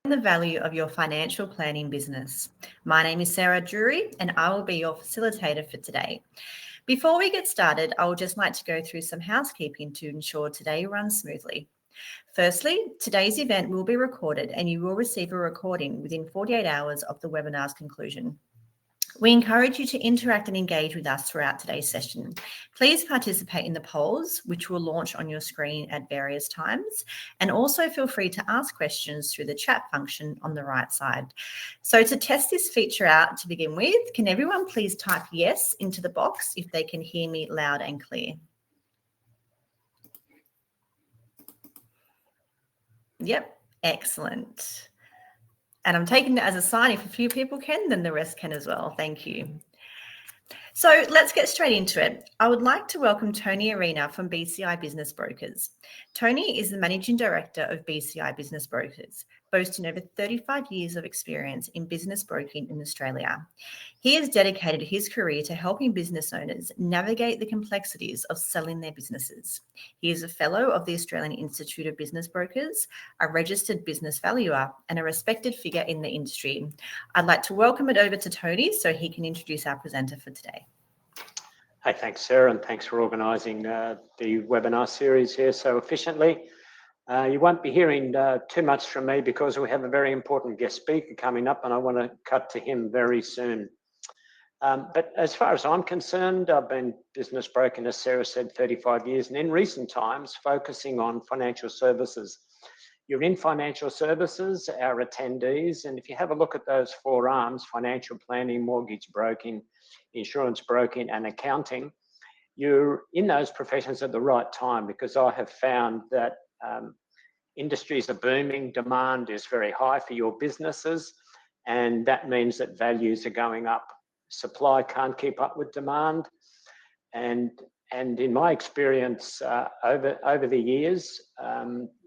The value of your financial planning business. My name is Sarah Drury and I will be your facilitator for today. Before we get started, I would just like to go through some housekeeping to ensure today runs smoothly. Firstly, today's event will be recorded and you will receive a recording within 48 hours of the webinar's conclusion. We encourage you to interact and engage with us throughout today's session. Please participate in the polls, which will launch on your screen at various times, and also feel free to ask questions through the chat function on the right side. So to test this feature out to begin with, can everyone please type yes into the box if they can hear me loud and clear? Yep, excellent. And I'm taking that as a sign. If a few people can, then the rest can as well. Thank you. So let's get straight into it. I would like to welcome Tony Arena from BCI Business Brokers. Tony is the Managing Director of BCI Business Brokers, boasting over 35 years of experience in business broking in Australia. He has dedicated his career to helping business owners navigate the complexities of selling their businesses. He is a fellow of the Australian Institute of Business Brokers, a registered business valuer, and a respected figure in the industry. I'd like to welcome it over to Tony so he can introduce our presenter for today. Hey, thanks, Sarah, and thanks for organising the webinar series here so efficiently. You won't be hearing too much from me because we have a very important guest speaker coming up and I want to cut to him very soon. But as far as I'm concerned, I've been business broking, as Sarah said, 35 years, and in recent times focusing on financial services. You're in financial services, our attendees, and if you have a look at those four arms, financial planning, mortgage broking, insurance broking and accounting, you're in those professions at the right time, because I have found that industries are booming, demand is very high for your businesses, and that means that values are going up. Supply can't keep up with demand, and in my experience over the years,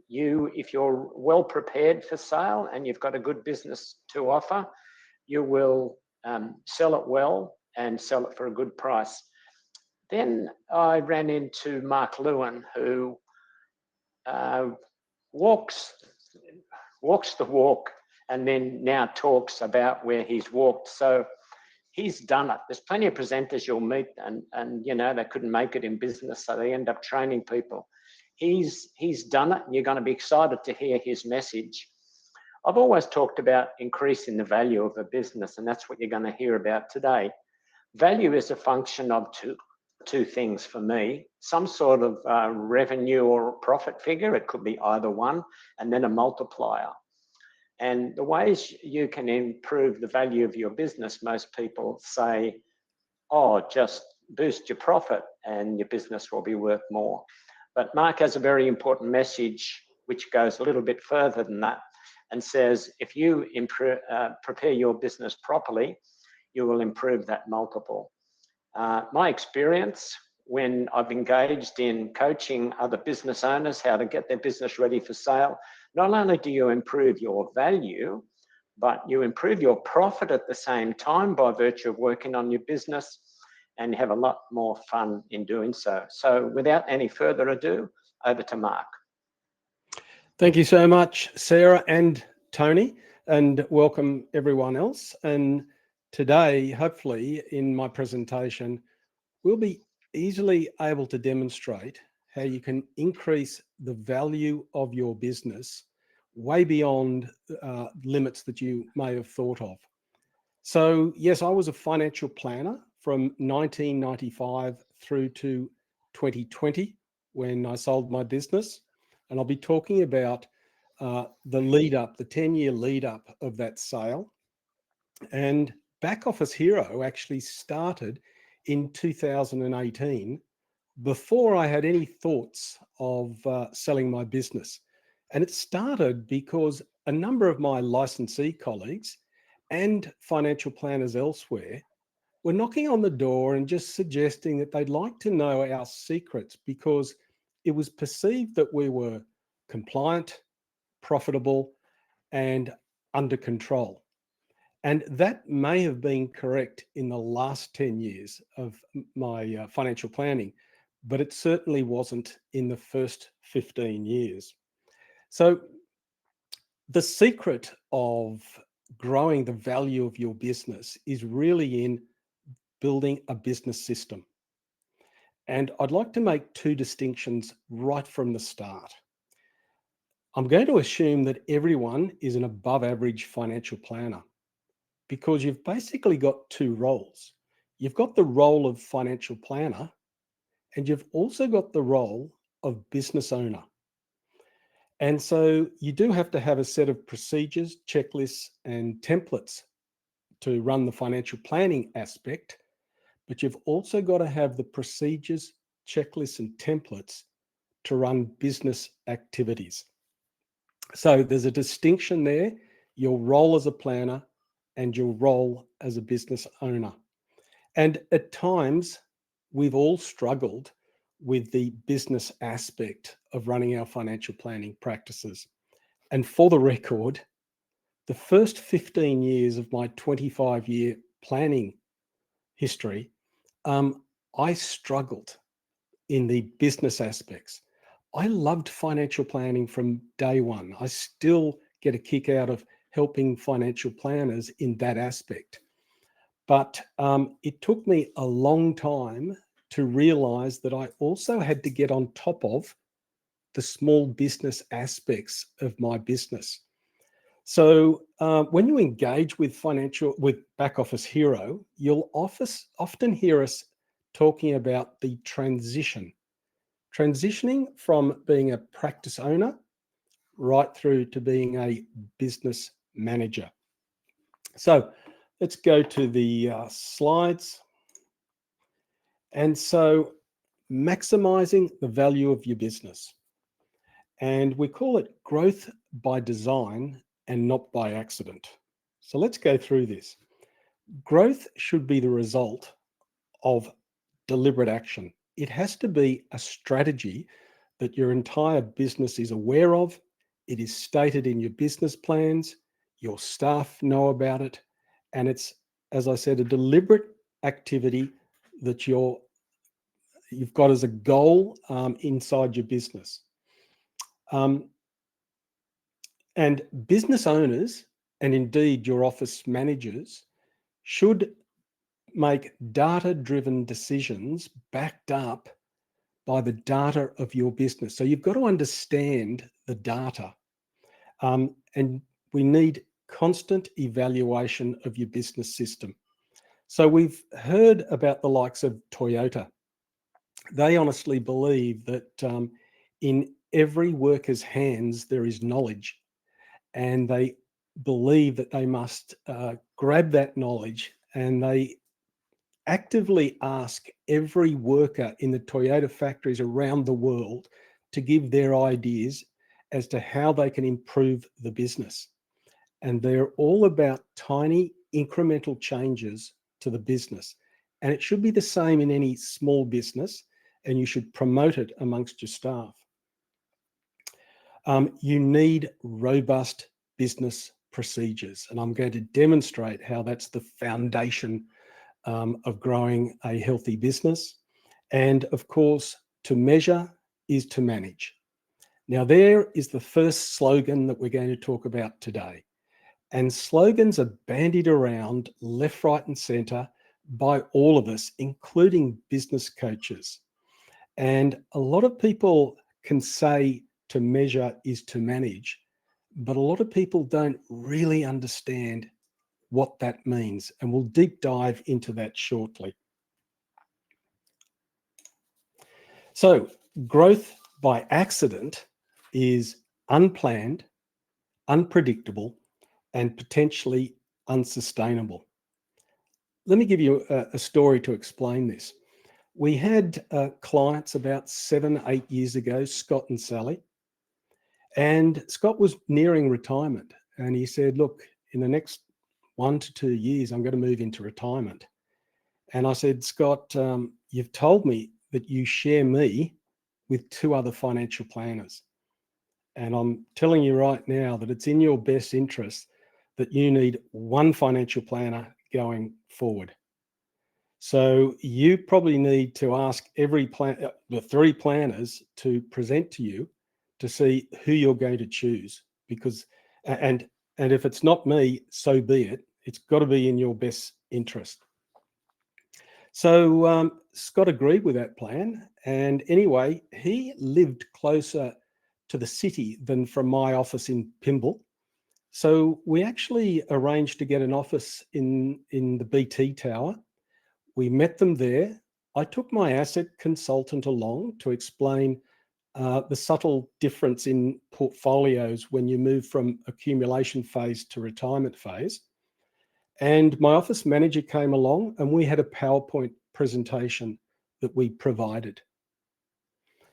if you're well prepared for sale and you've got a good business to offer, you will sell it well and sell it for a good price. Then I ran into Mark Lewin, who walks the walk and then now talks about where he's walked. So he's done it. There's plenty of presenters you'll meet and you know, they couldn't make it in business, so they end up training people. He's done it, and you're going to be excited to hear his message. I've always talked about increasing the value of a business, and that's what you're going to hear about today. Value is a function of two things for me: some sort of revenue or profit figure. It could be either one, and then a multiplier. And the ways you can improve the value of your business, most people say, oh, just boost your profit and your business will be worth more. But Mark has a very important message which goes a little bit further than that and says, if you prepare your business properly, you will improve that multiple. My experience when I've engaged in coaching other business owners how to get their business ready for sale, not only do you improve your value, but you improve your profit at the same time by virtue of working on your business, and have a lot more fun in doing so. So without any further ado, over to Mark. Thank you so much, Sarah and Tony, and welcome everyone else. And today, hopefully, in my presentation, we'll be easily able to demonstrate how you can increase the value of your business way beyond limits that you may have thought of. So yes, I was a financial planner from 1995 through to 2020 when I sold my business. And I'll be talking about the lead up, the 10-year lead up of that sale. And Back Office Hero actually started in 2018 before I had any thoughts of selling my business. And it started because a number of my licensee colleagues and financial planners elsewhere were knocking on the door and just suggesting that they'd like to know our secrets because it was perceived that we were compliant, profitable, and under control. And that may have been correct in the last 10 years of my financial planning, but it certainly wasn't in the first 15 years. So The secret of growing the value of your business is really in building a business system. And I'd like to make two distinctions right from the start. I'm going to assume that everyone is an above average financial planner because you've basically got two roles. You've got the role of financial planner and you've also got the role of business owner. And so you do have to have a set of procedures, checklists, and templates to run the financial planning aspect, but you've also got to have the procedures, checklists, and templates to run business activities. So there's a distinction there, your role as a planner and your role as a business owner. And at times, we've all struggled with the business aspect of running our financial planning practices. And for the record, the first 15 years of my 25-year planning history, I struggled in the business aspects. I loved financial planning from day one. I still get a kick out of helping financial planners in that aspect. But it took me a long time to realize that I also had to get on top of the small business aspects of my business. So when you engage with Back Office Hero, you'll often hear us talking about the transitioning from being a practice owner right through to being a business manager. So let's go to the slides. And so maximizing the value of your business. And we call it growth by design and not by accident. So let's go through this. Growth should be the result of deliberate action. It has to be a strategy that your entire business is aware of. It is stated in your business plans. Your staff know about it. And it's, as I said, a deliberate activity that you've got as a goal inside your business. And business owners, and indeed your office managers, should make data-driven decisions backed up by the data of your business. So you've got to understand the data. And we need constant evaluation of your business system. So we've heard about the likes of Toyota. They honestly believe that in every worker's hands, there is knowledge. And they believe that they must grab that knowledge, and they actively ask every worker in the Toyota factories around the world to give their ideas as to how they can improve the business. And they're all about tiny incremental changes to the business. And it should be the same in any small business, and you should promote it amongst your staff. You need robust business procedures, and I'm going to demonstrate how that's the foundation of growing a healthy business. And of course, to measure is to manage. Now, there is the first slogan that we're going to talk about today. And slogans are bandied around left, right, and center by all of us, including business coaches. And a lot of people can say to measure is to manage, but a lot of people don't really understand what that means. And we'll deep dive into that shortly. So growth by accident is unplanned, unpredictable, and potentially unsustainable. Let me give you a story to explain this. We had clients about 7-8 years ago, Scott and Sally, and Scott was nearing retirement. And he said, look, in the next 1 to 2 years, I'm going to move into retirement. And I said, Scott, you've told me that you share me with 2 other financial planners. And I'm telling you right now that it's in your best interest that you need 1 financial planner going forward. So you probably need to ask the 3 planners to present to you to see who you're going to choose, because And if it's not me, so be it. It's got to be in your best interest. So Scott agreed with that plan. And anyway, he lived closer to the city than from my office in Pymble. So we actually arranged to get an office in the BT Tower. We met them there. I took my asset consultant along to explain the subtle difference in portfolios when you move from accumulation phase to retirement phase. And my office manager came along and we had a PowerPoint presentation that we provided.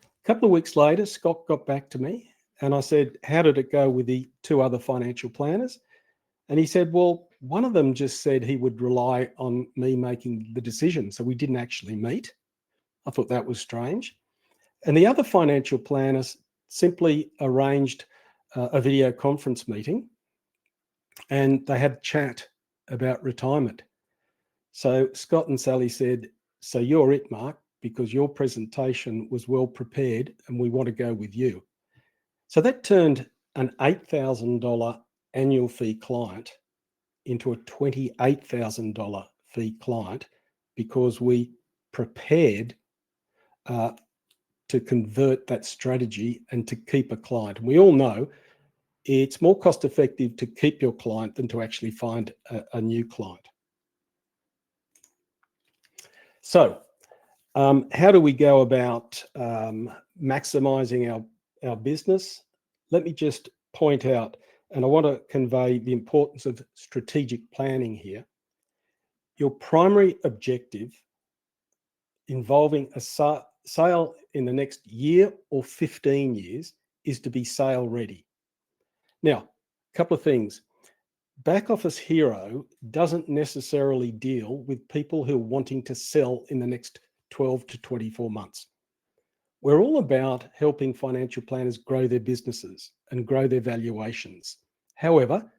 A couple of weeks later, Scott got back to me and I said, how did it go with the two other financial planners? And he said, well, one of them just said he would rely on me making the decision. So we didn't actually meet. I thought that was strange. And the other financial planners simply arranged a video conference meeting and they had a chat about retirement. So Scott and Sally said, so you're it, Mark, because your presentation was well prepared and we want to go with you. So that turned an $8,000 annual fee client into a $28,000 fee client because we prepared to convert that strategy and to keep a client. And we all know it's more cost effective to keep your client than to actually find a new client. So how do we go about maximizing our business? Let me just point out, and I want to convey the importance of strategic planning here. Your primary objective involving a sale in the next year or 15 years is to be sale ready. Now, a couple of things. Back Office Hero doesn't necessarily deal with people who are wanting to sell in the next 12 to 24 months. We're all about helping financial planners grow their businesses and grow their valuations. However,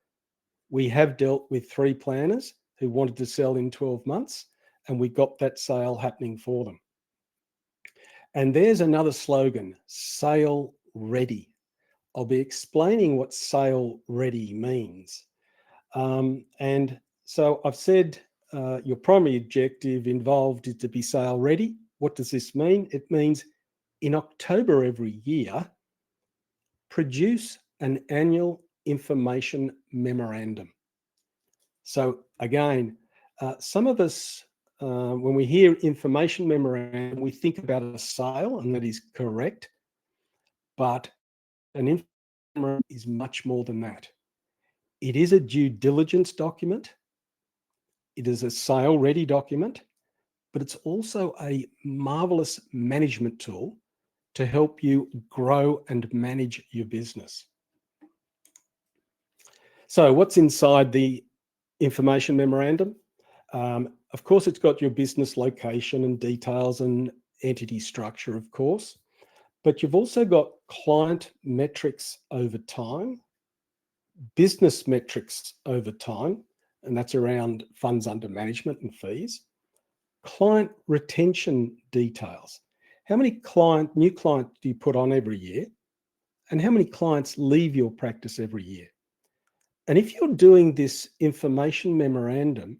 we have dealt with 3 planners who wanted to sell in 12 months, and we got that sale happening for them. And there's another slogan, sale ready. I'll be explaining what sale ready means. And so I've said your primary objective involved is to be sale ready. What does this mean? It means in October every year, produce an annual information memorandum. So again, some of us, when we hear information memorandum, we think about a sale, and that is correct. But an information memorandum is much more than that. It is a due diligence document. It is a sale ready document, but it's also a marvelous management tool to help you grow and manage your business. So what's inside the information memorandum? Of course, it's got your business location and details and entity structure, of course, but you've also got client metrics over time, business metrics over time, and that's around funds under management and fees, client retention details. How many new clients do you put on every year? And how many clients leave your practice every year? And if you're doing this information memorandum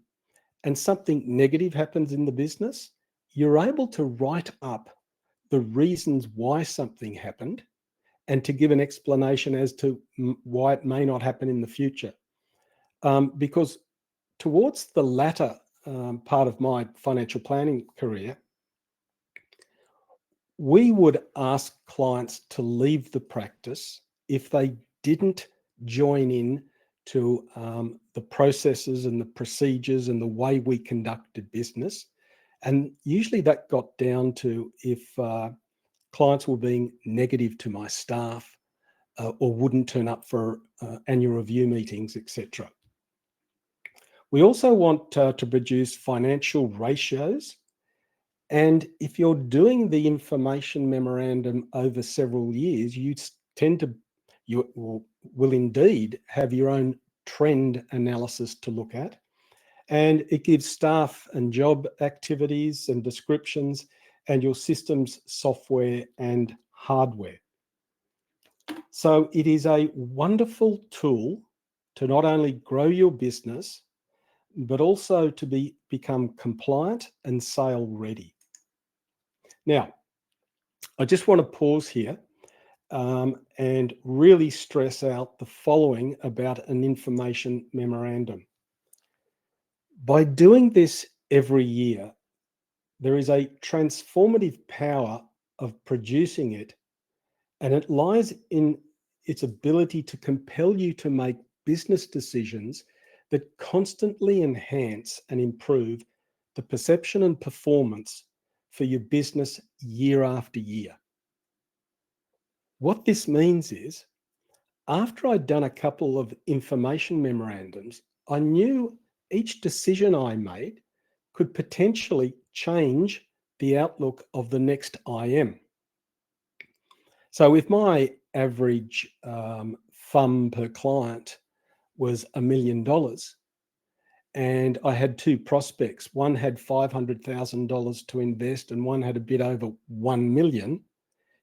and something negative happens in the business, you're able to write up the reasons why something happened and to give an explanation as to why it may not happen in the future. Because towards the latter part of my financial planning career, we would ask clients to leave the practice if they didn't join in to the processes and the procedures and the way we conducted business. And usually that got down to if clients were being negative to my staff or wouldn't turn up for annual review meetings, etc. We also want to produce financial ratios. And if you're doing the information memorandum over several years, you will indeed have your own trend analysis to look at. And it gives staff and job activities and descriptions and your systems, software and hardware. So it is a wonderful tool to not only grow your business, but also to become compliant and sale ready. Now, I just want to pause here and really stress out the following about an information memorandum. By doing this every year, there is a transformative power of producing it, and it lies in its ability to compel you to make business decisions that constantly enhance and improve the perception and performance for your business year after year. What this means is, after I'd done a couple of information memorandums, I knew each decision I made could potentially change the outlook of the next IM. So if my average FUM per client was $1 million, and I had two prospects, one had $500,000 to invest and one had a bit over 1 million,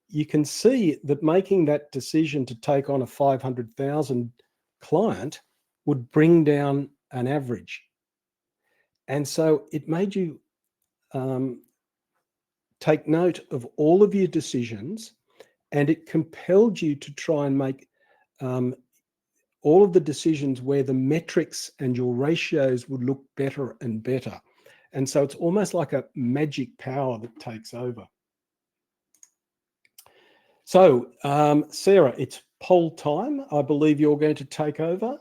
you can see that making that decision to take on a 500,000 client would bring down an average. And so it made you take note of all of your decisions, and it compelled you to try and make all of the decisions where the metrics and your ratios would look better and better. And so it's almost like a magic power that takes over. So, Sarah, it's poll time. I believe you're going to take over.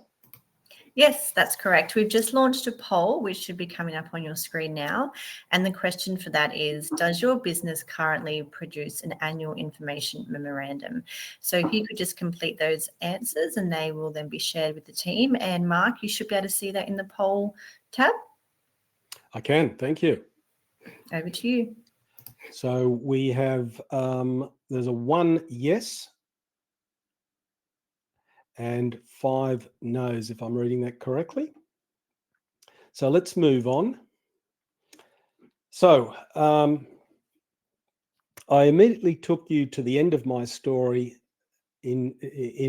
Yes, that's correct. We've just launched a poll, which should be coming up on your screen now. And the question for that is, does your business currently produce an annual information memorandum? So if you could just complete those answers, and they will then be shared with the team. And Mark, you should be able to see that in the poll tab. I can, thank you. Over to you. So we have, there's a 1 yes and 5 no's, if I'm reading that correctly. So let's move on. So I immediately took you to the end of my story in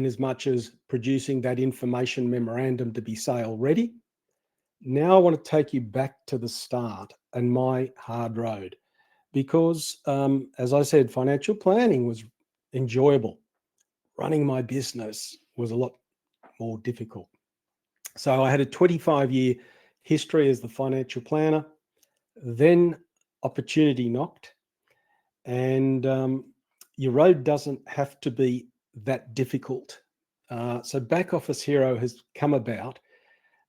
as much as producing that information memorandum to be sale ready. Now I want to take you back to the start and my hard road, because as I said, financial planning was enjoyable. Running my business was a lot more difficult. So I had a 25-year history as the financial planner. Then opportunity knocked, and your road doesn't have to be that difficult. So Back Office Hero has come about,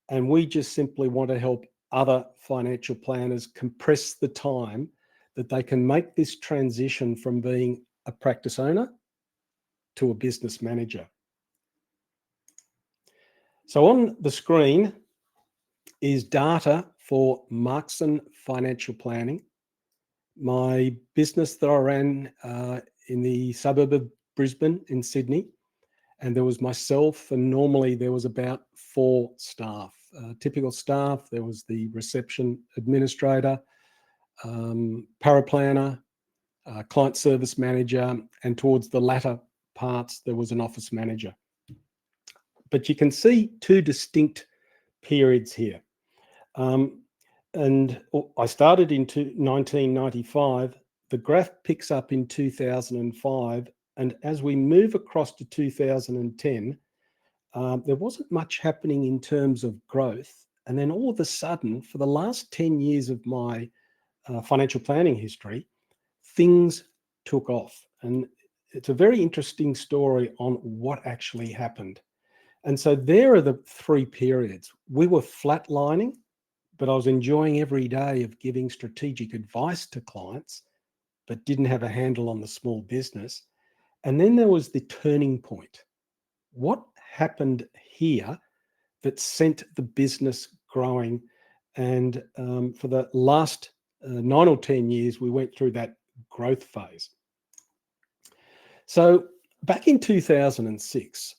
and we just simply want to help other financial planners compress the time that they can make this transition from being a practice owner to a business manager. So on the screen is data for Markson Financial Planning, my business that I ran in the suburb of Brisbane in Sydney. And there was myself, and normally there was about 4 staff. Typical staff, there was the reception administrator, paraplanner, client service manager, and towards the latter parts, there was an office manager. But you can see 2 distinct periods here. And I started in 1995. The graph picks up in 2005. And as we move across to 2010, there wasn't much happening in terms of growth. And then all of a sudden, for the last 10 years of my financial planning history, things took off. And it's a very interesting story on what actually happened. And so there are the 3 periods. We were flatlining, but I was enjoying every day of giving strategic advice to clients, but didn't have a handle on the small business. And then there was the turning point. What happened here that sent the business growing? And for the last 9 or 10 years, we went through that growth phase. So back in 2006,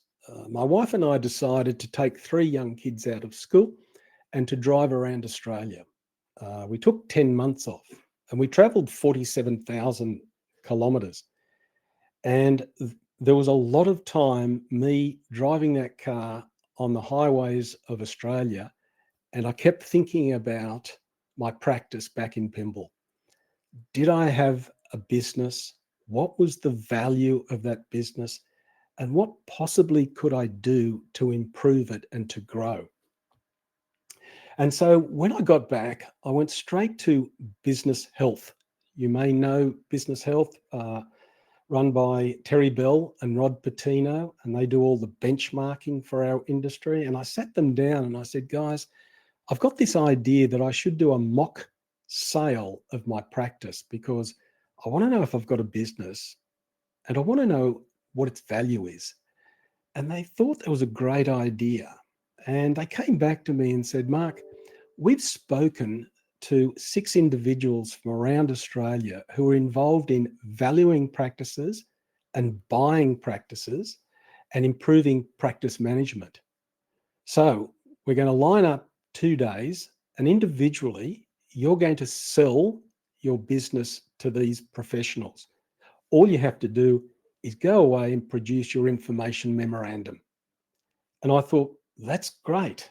my wife and I decided to take 3 young kids out of school and to drive around Australia. We took 10 months off, and we traveled 47,000 kilometers. And there was a lot of time me driving that car on the highways of Australia, and I kept thinking about my practice back in Pymble. Did I have a business? What was the value of that business? And what possibly could I do to improve it and to grow? And so when I got back, I went straight to business health. You may know business health, run by Terry Bell and Rod Patino, and they do all the benchmarking for our industry. And I sat them down and I said, guys, I've got this idea that I should do a mock sale of my practice because I want to know if I've got a business and I want to know what its value is. And they thought that was a great idea. And they came back to me and said, Mark, we've spoken to 6 individuals from around Australia who are involved in valuing practices and buying practices and improving practice management. So we're going to line up 2 days, and individually, you're going to sell your business to these professionals. All you have to do is go away and produce your information memorandum. And I thought, that's great.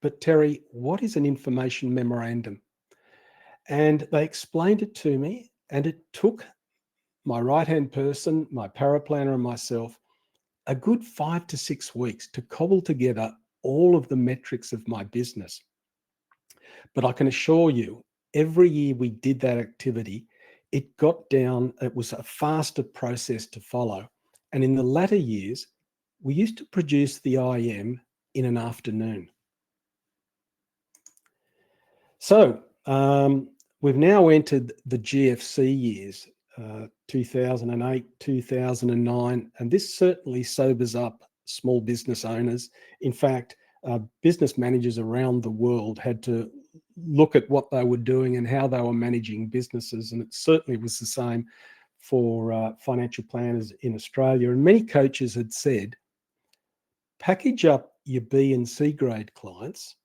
But Terry, what is an information memorandum? And they explained it to me, and it took my right-hand person, my paraplanner, and myself a good 5 to 6 weeks to cobble together all of the metrics of my business. But I can assure you, every year we did that activity, it got down, it was a faster process to follow. And in the latter years, we used to produce the IM in an afternoon. So we've now entered the GFC years, 2008, 2009, and this certainly sobers up small business owners. In fact, business managers around the world had to look at what they were doing and how they were managing businesses, and it certainly was the same for financial planners in Australia. And many coaches had said, package up your B and C grade clients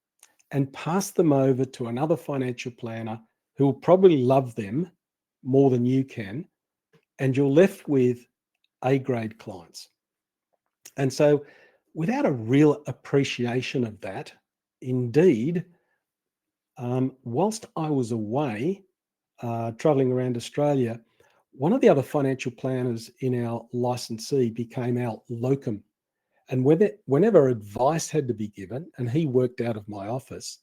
and pass them over to another financial planner who will probably love them more than you can, and you're left with A grade clients. And so without a real appreciation of that, indeed, whilst I was away traveling around Australia, one of the other financial planners in our licensee became our locum. And whenever advice had to be given, and he worked out of my office,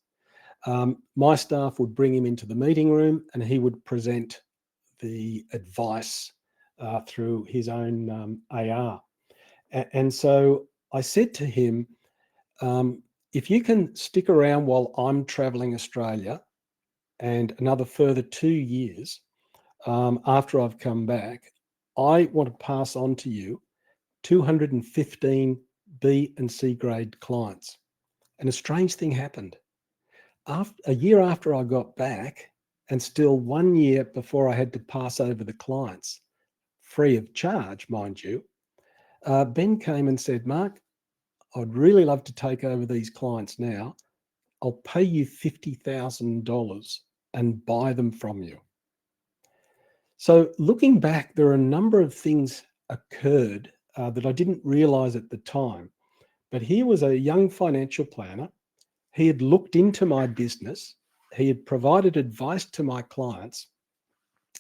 my staff would bring him into the meeting room and he would present the advice through his own AR. And so I said to him, if you can stick around while I'm traveling Australia and another further 2 years after I've come back, I want to pass on to you 215 B and C grade clients. And a strange thing happened. A year after I got back, and still 1 year before I had to pass over the clients, free of charge, mind you, Ben came and said, Mark, I'd really love to take over these clients now. I'll pay you $50,000 and buy them from you. So looking back, there are a number of things occurred that I didn't realize at the time. But here was a young financial planner. He had looked into my business. He had provided advice to my clients.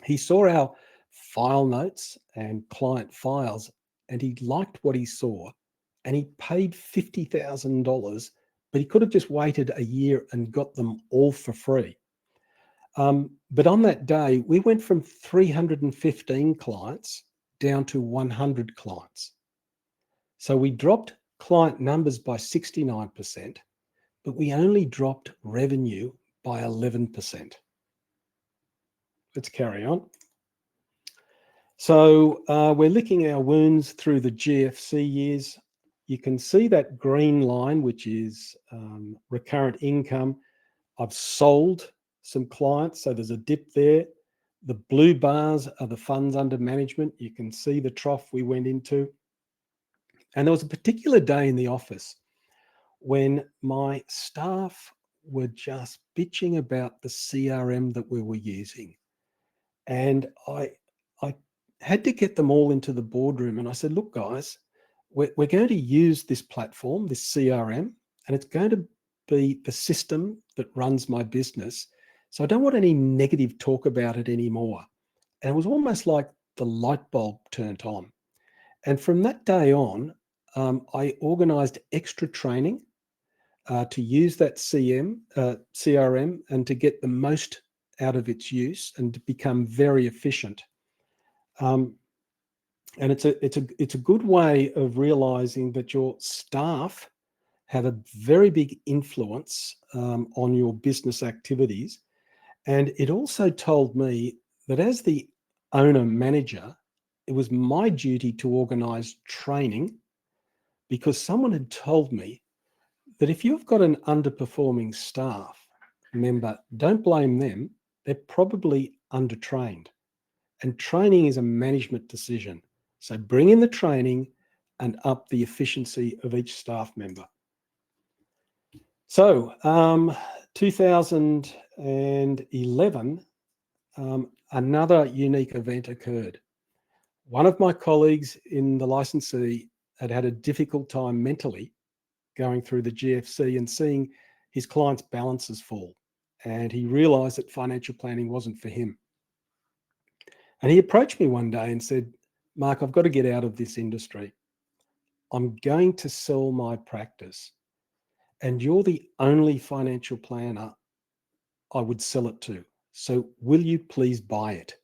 He saw our file notes and client files, and he liked what he saw, and he paid $50,000, but he could have just waited a year and got them all for free. But on that day, we went from 315 clients down to 100 clients. So we dropped client numbers by 69%, but we only dropped revenue by 11%. Let's carry on. So we're licking our wounds through the GFC years. You can see that green line, which is recurrent income. I've sold some clients, so there's a dip there. The blue bars are the funds under management. You can see the trough we went into. And there was a particular day in the office when my staff were just bitching about the CRM that we were using. And I had to get them all into the boardroom. And I said, look, guys, we're going to use this platform, this CRM, and it's going to be the system that runs my business. So I don't want any negative talk about it anymore. And it was almost like the light bulb turned on. And from that day on, I organized extra training to use that CRM and to get the most out of its use and to become very efficient. And it's a good way of realizing that your staff have a very big influence on your business activities. And it also told me that as the owner manager, it was my duty to organize training, because someone had told me that if you've got an underperforming staff member, don't blame them. They're probably undertrained. And training is a management decision. So bring in the training and up the efficiency of each staff member. So 2011, another unique event occurred. One of my colleagues in the licensee had had a difficult time mentally going through the GFC and seeing his clients' balances fall. And he realized that financial planning wasn't for him. And he approached me one day and said, Mark, I've got to get out of this industry. I'm going to sell my practice, and you're the only financial planner I would sell it to. So will you please buy it?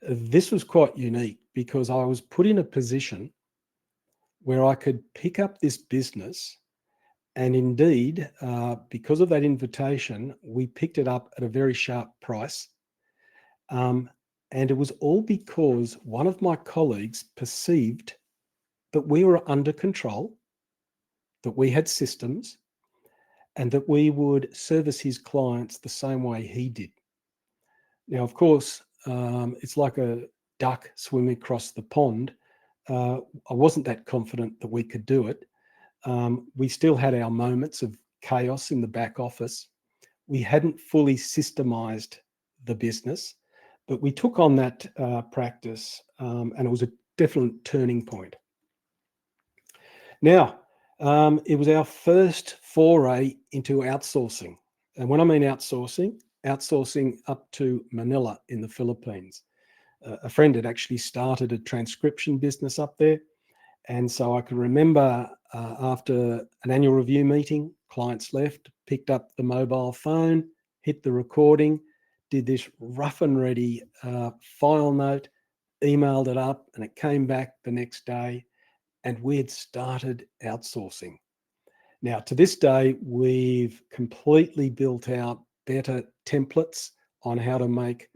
This was quite unique because I was put in a position where I could pick up this business. And indeed, because of that invitation, we picked it up at a very sharp price. And it was all because one of my colleagues perceived that we were under control, that we had systems, and that we would service his clients the same way he did. Now, of course, it's like a duck swimming across the pond. I wasn't that confident that we could do it. We still had our moments of chaos in the back office. We hadn't fully systemized the business, but we took on that practice, and it was a definite turning point. Now, it was our first foray into outsourcing. And when I mean outsourcing up to Manila in the Philippines. A friend had actually started a transcription business up there. And so I can remember after an annual review meeting, clients left, picked up the mobile phone, hit the recording, did this rough and ready file note, emailed it up, and it came back the next day, and we had started outsourcing. Now, to this day, we've completely built out better templates on how to make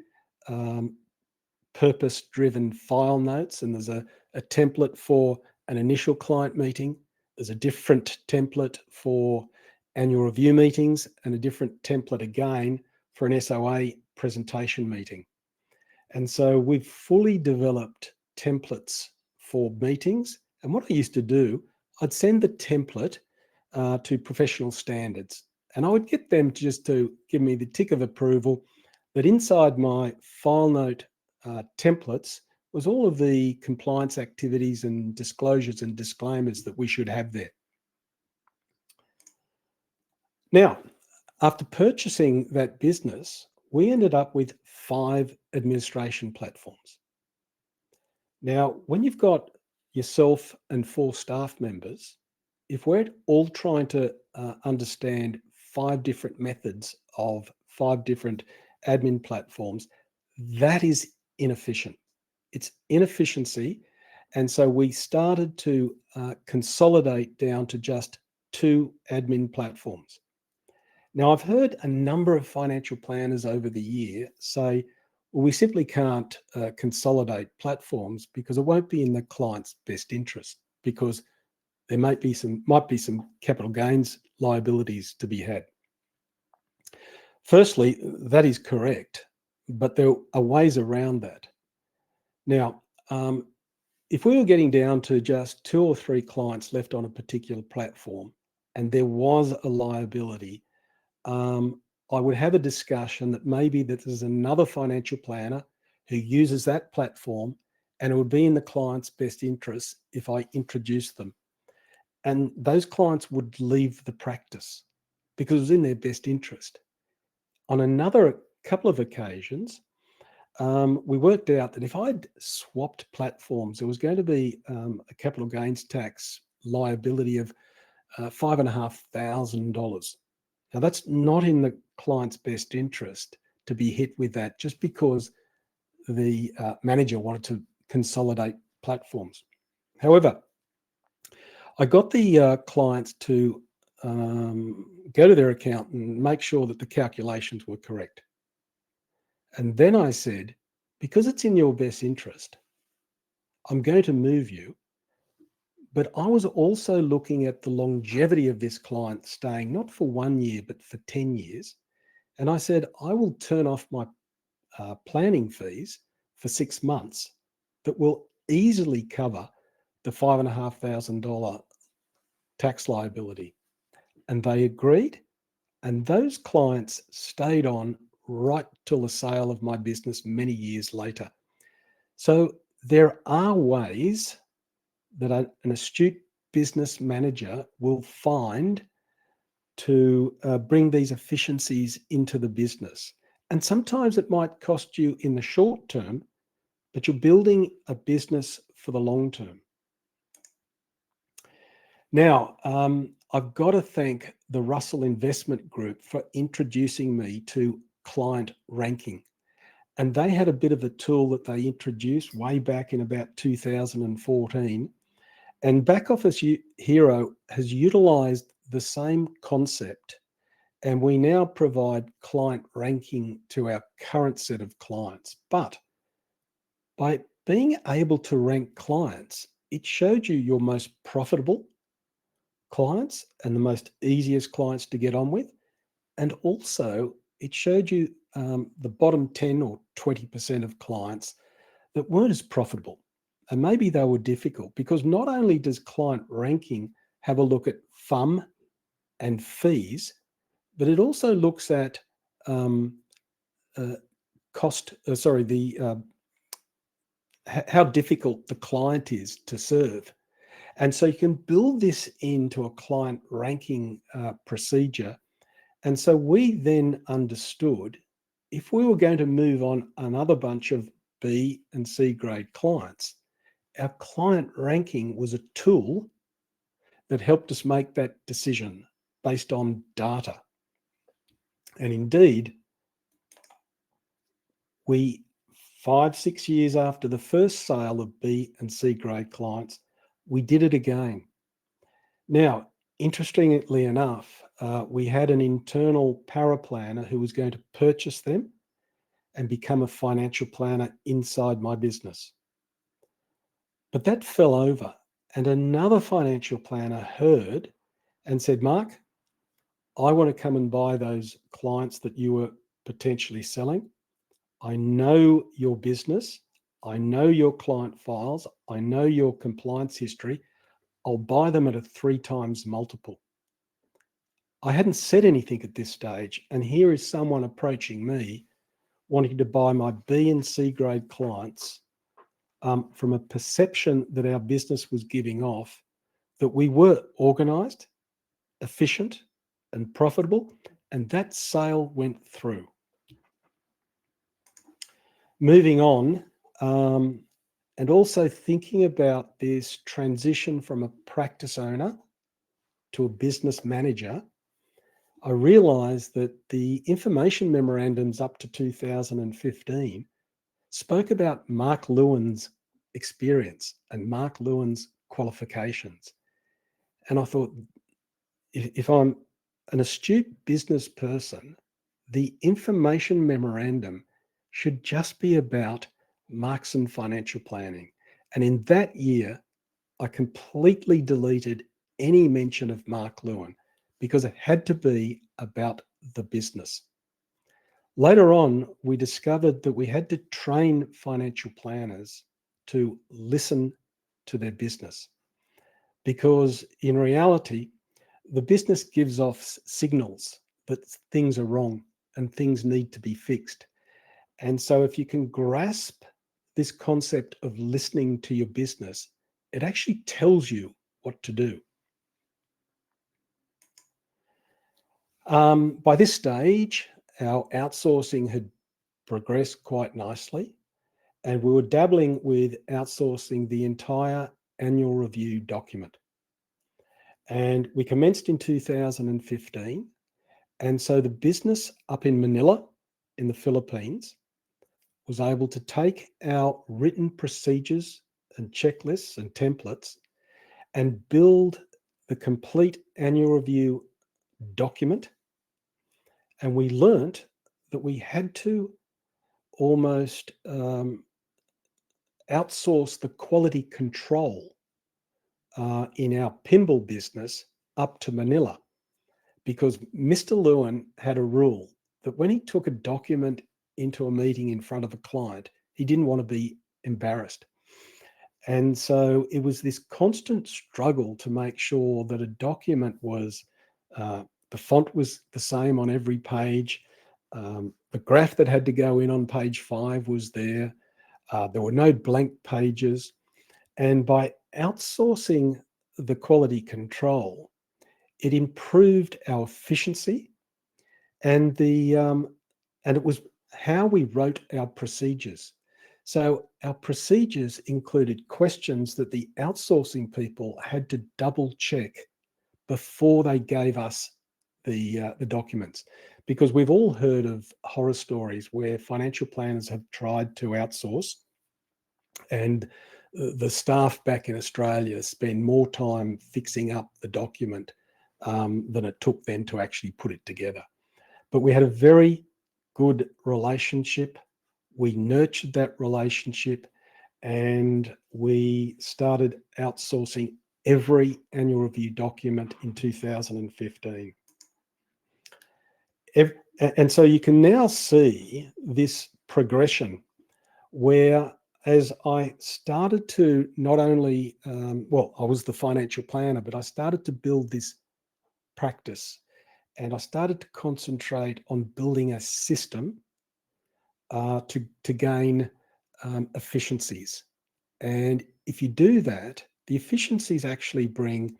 purpose-driven file notes. And there's a template for an initial client meeting. There's a different template for annual review meetings and a different template again for an SOA presentation meeting. And so we've fully developed templates for meetings. And what I used to do, I'd send the template to professional standards, and I would get them to give me the tick of approval that inside my file note templates was all of the compliance activities and disclosures and disclaimers that we should have there. Now, after purchasing that business, we ended up with 5 administration platforms. Now, when you've got yourself and 4 staff members, if we're all trying to understand 5 different methods of 5 different admin platforms, that is inefficient. It's inefficiency. And so we started to consolidate down to just 2 admin platforms. Now, I've heard a number of financial planners over the year say, well, we simply can't consolidate platforms because it won't be in the client's best interest, because there might be some capital gains liabilities to be had. Firstly, that is correct, but there are ways around that. Now, if we were getting down to just 2 or 3 clients left on a particular platform and there was a liability, I would have a discussion that maybe that there's another financial planner who uses that platform and it would be in the client's best interest if I introduced them. And those clients would leave the practice because it was in their best interest. On another couple of occasions, we worked out that if I'd swapped platforms, there was going to be a capital gains tax liability of $5,500. Now, that's not in the client's best interest to be hit with that just because the manager wanted to consolidate platforms. However, I got the clients to go to their account and make sure that the calculations were correct. And then I said, because it's in your best interest, I'm going to move you. But I was also looking at the longevity of this client staying not for 1 year, but for 10 years. And I said, I will turn off my planning fees for 6 months that will easily cover the $5,500 tax liability. And they agreed. And those clients stayed on right till the sale of my business many years later. So there are ways that an astute business manager will find to bring these efficiencies into the business. And sometimes it might cost you in the short term, but you're building a business for the long term. Now, I've got to thank the Russell Investment Group for introducing me to client ranking. And they had a bit of a tool that they introduced way back in about 2014. And Back Office Hero has utilized the same concept. And we now provide client ranking to our current set of clients. But by being able to rank clients, it showed you your most profitable clients and the most easiest clients to get on with. And also it showed you the bottom 10 or 20% of clients that weren't as profitable. And maybe they were difficult because not only does client ranking have a look at FUM and fees, but it also looks at how difficult the client is to serve. And so you can build this into a client ranking procedure. And so we then understood if we were going to move on another bunch of B and C grade clients, our client ranking was a tool that helped us make that decision based on data. And indeed, 5-6 years after the first sale of B and C grade clients, we did it again. Now, interestingly enough, we had an internal paraplanner who was going to purchase them and become a financial planner inside my business. But that fell over, and another financial planner heard and said, Mark, I want to come and buy those clients that you were potentially selling. I know your business. I know your client files. I know your compliance history. I'll buy them at a 3 times multiple. I hadn't said anything at this stage, and here is someone approaching me wanting to buy my B and C grade clients from a perception that our business was giving off, that we were organised, efficient and profitable, and that sale went through. Moving on, and also thinking about this transition from a practice owner to a business manager, I realised that the information memorandums up to 2015 spoke about Mark Lewin's experience and Mark Lewin's qualifications. And I thought, if I'm an astute business person, the information memorandum should just be about Mark's and financial planning. And in that year, I completely deleted any mention of Mark Lewin because it had to be about the business. Later on, we discovered that we had to train financial planners to listen to their business, because in reality, the business gives off signals that things are wrong and things need to be fixed. And so if you can grasp this concept of listening to your business, it actually tells you what to do. By this stage, our outsourcing had progressed quite nicely, and we were dabbling with outsourcing the entire annual review document. And we commenced in 2015. And so the business up in Manila, in the Philippines, was able to take our written procedures and checklists and templates and build the complete annual review document. And we learnt that we had to almost outsource the quality control in our pinball business up to Manila, because Mr. Lewin had a rule that when he took a document into a meeting in front of a client, he didn't want to be embarrassed. And so it was this constant struggle to make sure that a document was, the font was the same on every page. The graph that had to go in on page 5 was there. There were no blank pages. And by outsourcing the quality control, it improved our efficiency, and it was how we wrote our procedures. So our procedures included questions that the outsourcing people had to double check before they gave us the documents, because we've all heard of horror stories where financial planners have tried to outsource, and the staff back in Australia spend more time fixing up the document than it took them to actually put it together. But we had a very good relationship. We nurtured that relationship, and we started outsourcing every annual review document in 2015. And so you can now see this progression where, as I started to not only, I was the financial planner, but I started to build this practice, and I started to concentrate on building a system to gain efficiencies. And if you do that, the efficiencies actually bring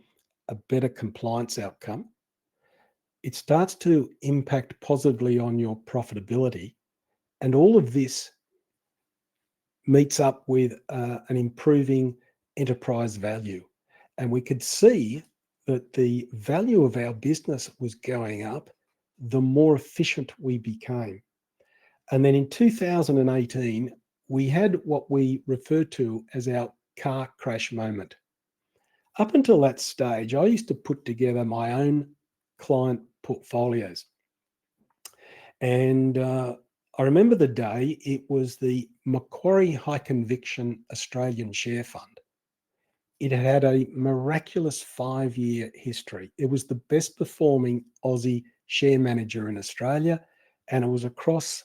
a better compliance outcome. It starts to impact positively on your profitability. And all of this meets up with an improving enterprise value. And we could see that the value of our business was going up the more efficient we became. And then in 2018, we had what we refer to as our car crash moment. Up until that stage, I used to put together my own client portfolios. And I remember the day, it was the Macquarie High Conviction Australian Share Fund. It had a miraculous 5-year history. It was the best performing Aussie share manager in Australia, and it was across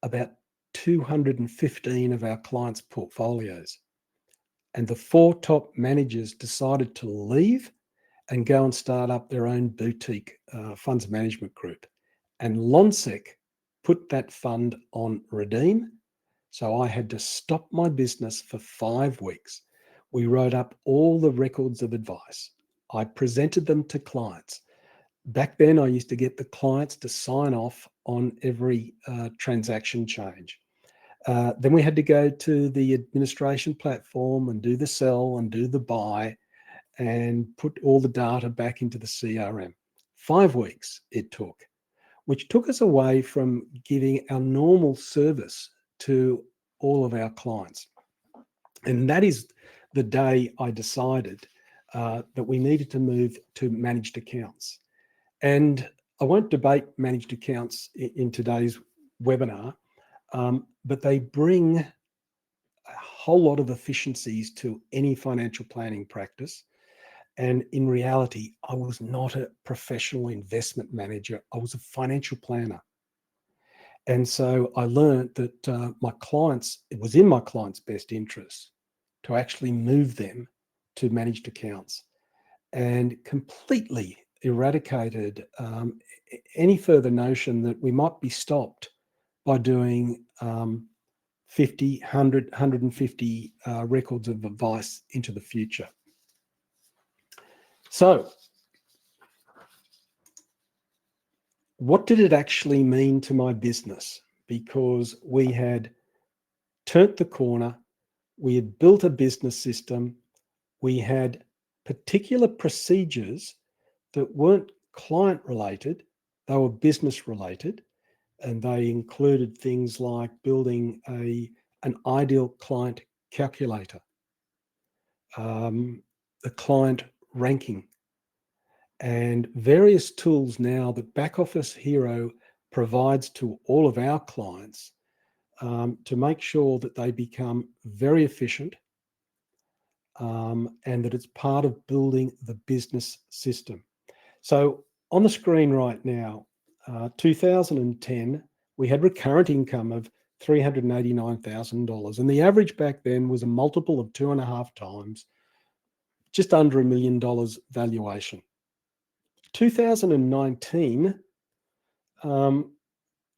about 215 of our clients' portfolios. And the 4 top managers decided to leave and go and start up their own boutique funds management group. And Lonsec put that fund on redeem. So I had to stop my business for 5 weeks. We wrote up all the records of advice. I presented them to clients. Back then, I used to get the clients to sign off on every transaction change. Then we had to go to the administration platform and do the sell and do the buy and put all the data back into the CRM. 5 weeks it took, which took us away from giving our normal service to all of our clients. And that is the day I decided that we needed to move to managed accounts. And I won't debate managed accounts in today's webinar, but they bring a whole lot of efficiencies to any financial planning practice. And in reality, I was not a professional investment manager. I was a financial planner. And so I learned that my clients, it was in my clients' best interest to actually move them to managed accounts, and completely eradicated any further notion that we might be stopped by doing 50, 100, 150 records of advice into the future. So what did it actually mean to my business? Because we had turned the corner, we had built a business system, we had particular procedures that weren't client related, they were business related, and they included things like building an ideal client calculator, the client ranking, and various tools now that Back Office Hero provides to all of our clients to make sure that they become very efficient and that it's part of building the business system. So on the screen right now, 2010, we had recurrent income of $389,000. And the average back then was a multiple of 2.5 times, just under $1 million valuation. 2019,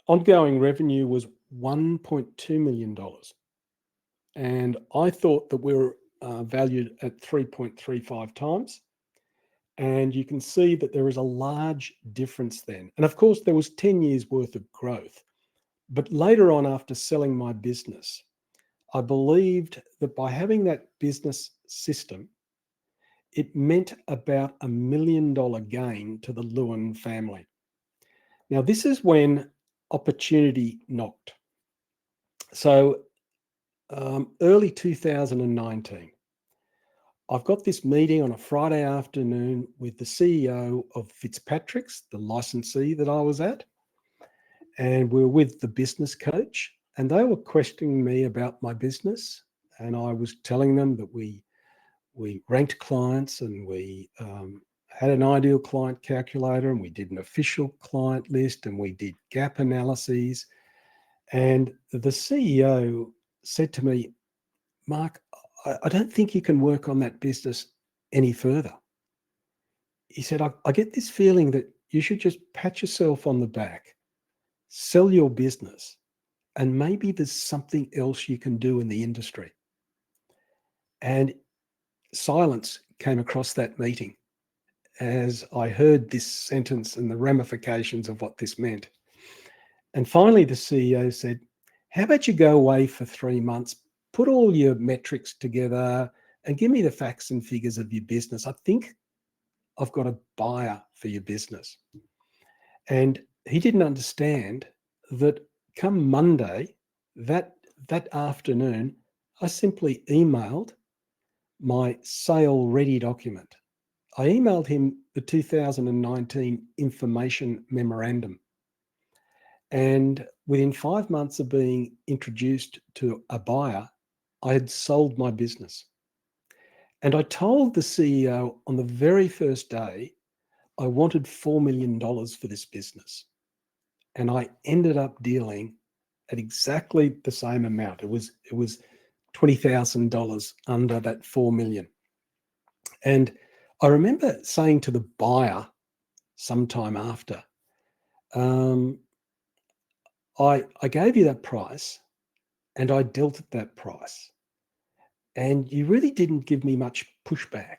ongoing revenue was $1.2 million. And I thought that we were valued at 3.35 times. And you can see that there is a large difference then. And of course, there was 10 years worth of growth. But later on, after selling my business, I believed that by having that business system, it meant about $1 million gain to the Lewin family. Now, this is when opportunity knocked. So early 2019, I've got this meeting on a Friday afternoon with the CEO of Fitzpatrick's, the licensee that I was at, and we're with the business coach, and they were questioning me about my business, and I was telling them that we ranked clients, and we had an ideal client calculator, and we did an official client list, and we did gap analyses. And the CEO said to me, "Mark, I don't think you can work on that business any further." He said, I get this feeling that you should just pat yourself on the back, sell your business, and maybe there's something else you can do in the industry. And silence came across that meeting as I heard this sentence and the ramifications of what this meant. And finally, the CEO said, "How about you go away for 3 months, put all your metrics together, and give me the facts and figures of your business. I think I've got a buyer for your business." And he didn't understand that come Monday, that afternoon, I simply emailed my sale ready document. I emailed him the 2019 Information Memorandum. And within 5 months of being introduced to a buyer, I had sold my business. And I told the CEO on the very first day, I wanted $4 million for this business. And I ended up dealing at exactly the same amount. It was $20,000 under that $4 million. And I remember saying to the buyer sometime after, I gave you that price and I dealt at that price. And you really didn't give me much pushback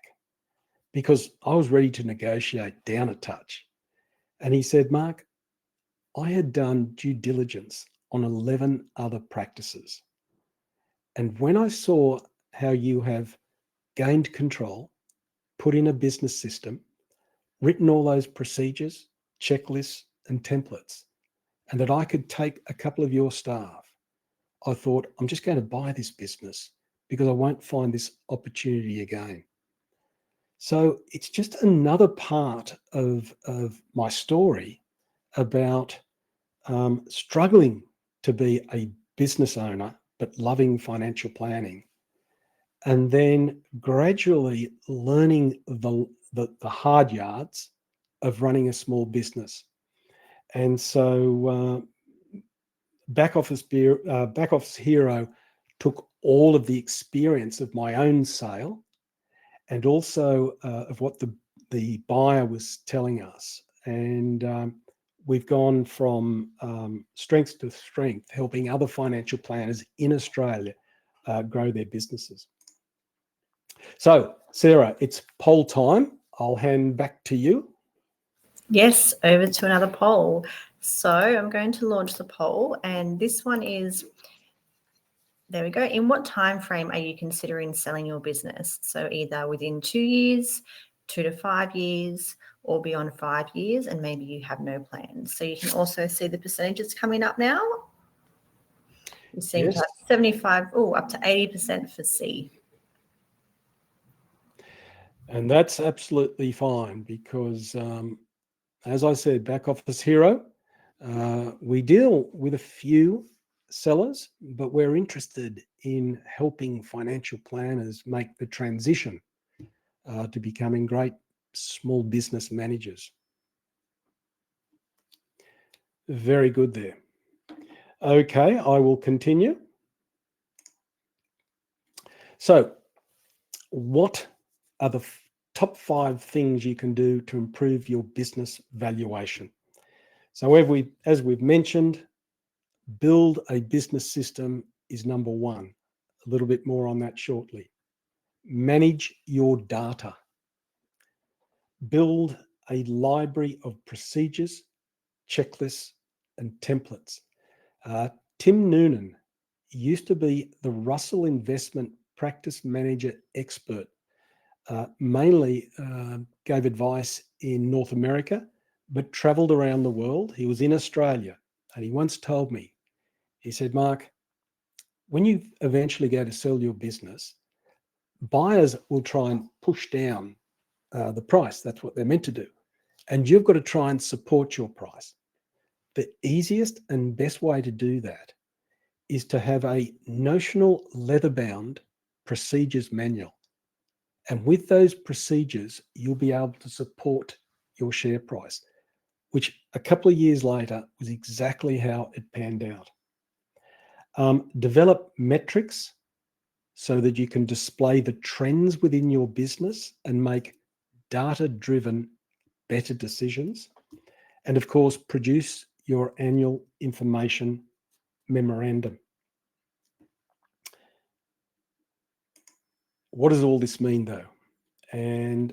because I was ready to negotiate down a touch. And he said, "Mark, I had done due diligence on 11 other practices. And when I saw how you have gained control, put in a business system, written all those procedures, checklists, and templates, and that I could take a couple of your staff, I thought, I'm just going to buy this business because I won't find this opportunity again." So it's just another part of my story about struggling to be a business owner, but loving financial planning, and then gradually learning the hard yards of running a small business. And so Back Office Hero took all of the experience of my own sale and also of what the buyer was telling us. And we've gone from strength to strength, helping other financial planners in Australia grow their businesses. So, Sarah, it's poll time. I'll hand back to you. Yes, over to another poll. So I'm going to launch the poll, and this one is, there we go. In what time frame are you considering selling your business? So either within 2 years, 2 to 5 years, or beyond 5 years, and maybe you have no plans. So you can also see the percentages coming up now. You seem to have 75, up to 80% for C. And that's absolutely fine because, as I said, back office hero, we deal with a few sellers, but we're interested in helping financial planners make the transition to becoming great small business managers. Very good there. Okay, I will continue. So, what are the top 5 things you can do to improve your business valuation? So as we've mentioned, build a business system is number 1. A little bit more on that shortly. Manage your data. Build a library of procedures, checklists, and templates. Tim Noonan used to be the Russell Investment Practice Manager expert. Mainly gave advice in North America, but traveled around the world. He was in Australia, and he once told me, he said, Mark, when you eventually go to sell your business, buyers will try and push down the price. That's what they're meant to do. And you've got to try and support your price. The easiest and best way to do that is to have a notional leather-bound procedures manual. And with those procedures, you'll be able to support your share price, which a couple of years later was exactly how it panned out. Develop metrics so that you can display the trends within your business and make data-driven, better decisions. And of course, produce your annual information memorandum. What does all this mean, though? And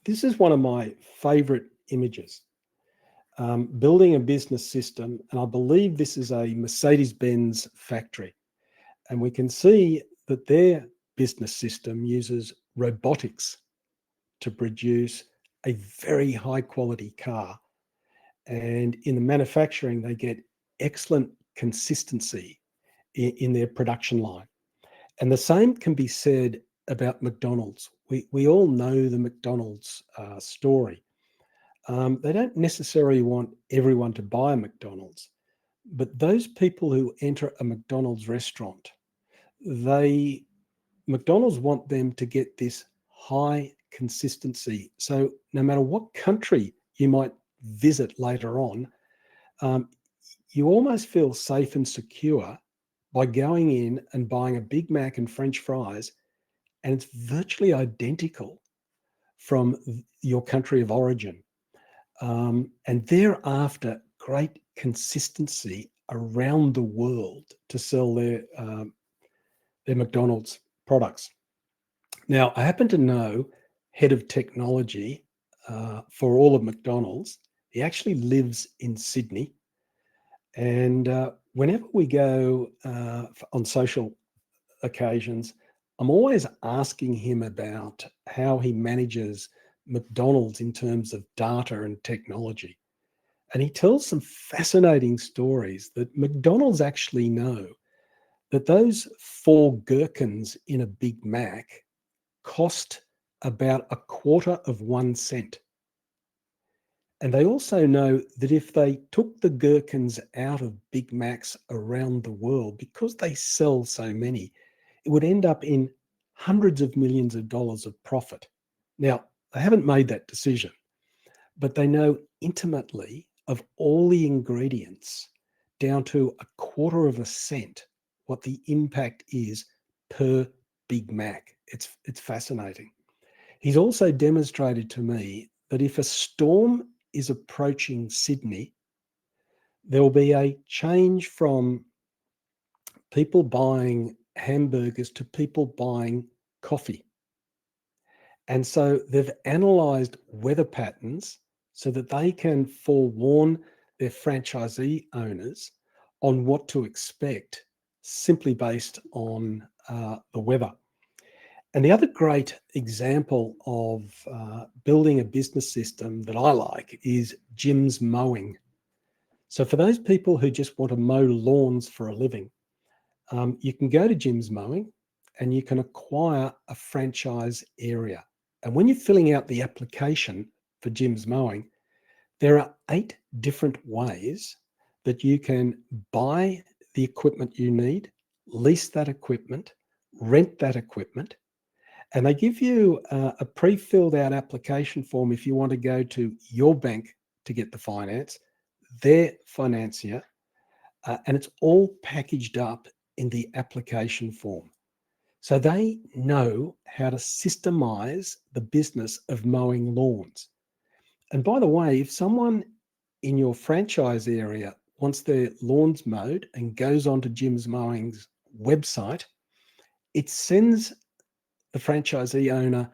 this is one of my favorite images. Building a business system, and I believe this is a Mercedes-Benz factory. And we can see that their business system uses robotics to produce a very high quality car. And in the manufacturing, they get excellent consistency in their production line. And the same can be said about McDonald's. We all know the McDonald's story. They don't necessarily want everyone to buy a McDonald's, but those people who enter a McDonald's restaurant, McDonald's want them to get this high consistency. So no matter what country you might visit later on, you almost feel safe and secure by going in and buying a Big Mac and French fries, and it's virtually identical from your country of origin. And thereafter, great consistency around the world to sell their McDonald's products. Now, I happen to know head of technology for all of McDonald's. He actually lives in Sydney. And whenever we go on social occasions, I'm always asking him about how he manages McDonald's in terms of data and technology. And he tells some fascinating stories that McDonald's actually know that those 4 gherkins in a Big Mac cost about 1/4 cent. And they also know that if they took the gherkins out of Big Macs around the world, because they sell so many, it would end up in hundreds of millions of dollars of profit. Now, they haven't made that decision, but they know intimately of all the ingredients down to 1/4 cent, what the impact is per Big Mac. It's fascinating. He's also demonstrated to me that if a storm is approaching Sydney, there will be a change from people buying hamburgers to people buying coffee. And so they've analysed weather patterns so that they can forewarn their franchisee owners on what to expect simply based on the weather. And the other great example of building a business system that I like is Jim's Mowing. So for those people who just want to mow lawns for a living, you can go to Jim's Mowing and you can acquire a franchise area. And when you're filling out the application for Jim's Mowing, there are 8 different ways that you can buy the equipment you need, lease that equipment, rent that equipment, and they give you a pre-filled out application form if you want to go to your bank to get the finance, their financier, and it's all packaged up in the application form. So they know how to systemize the business of mowing lawns. And by the way, if someone in your franchise area wants their lawns mowed and goes onto Jim's Mowing's website, it sends the franchisee owner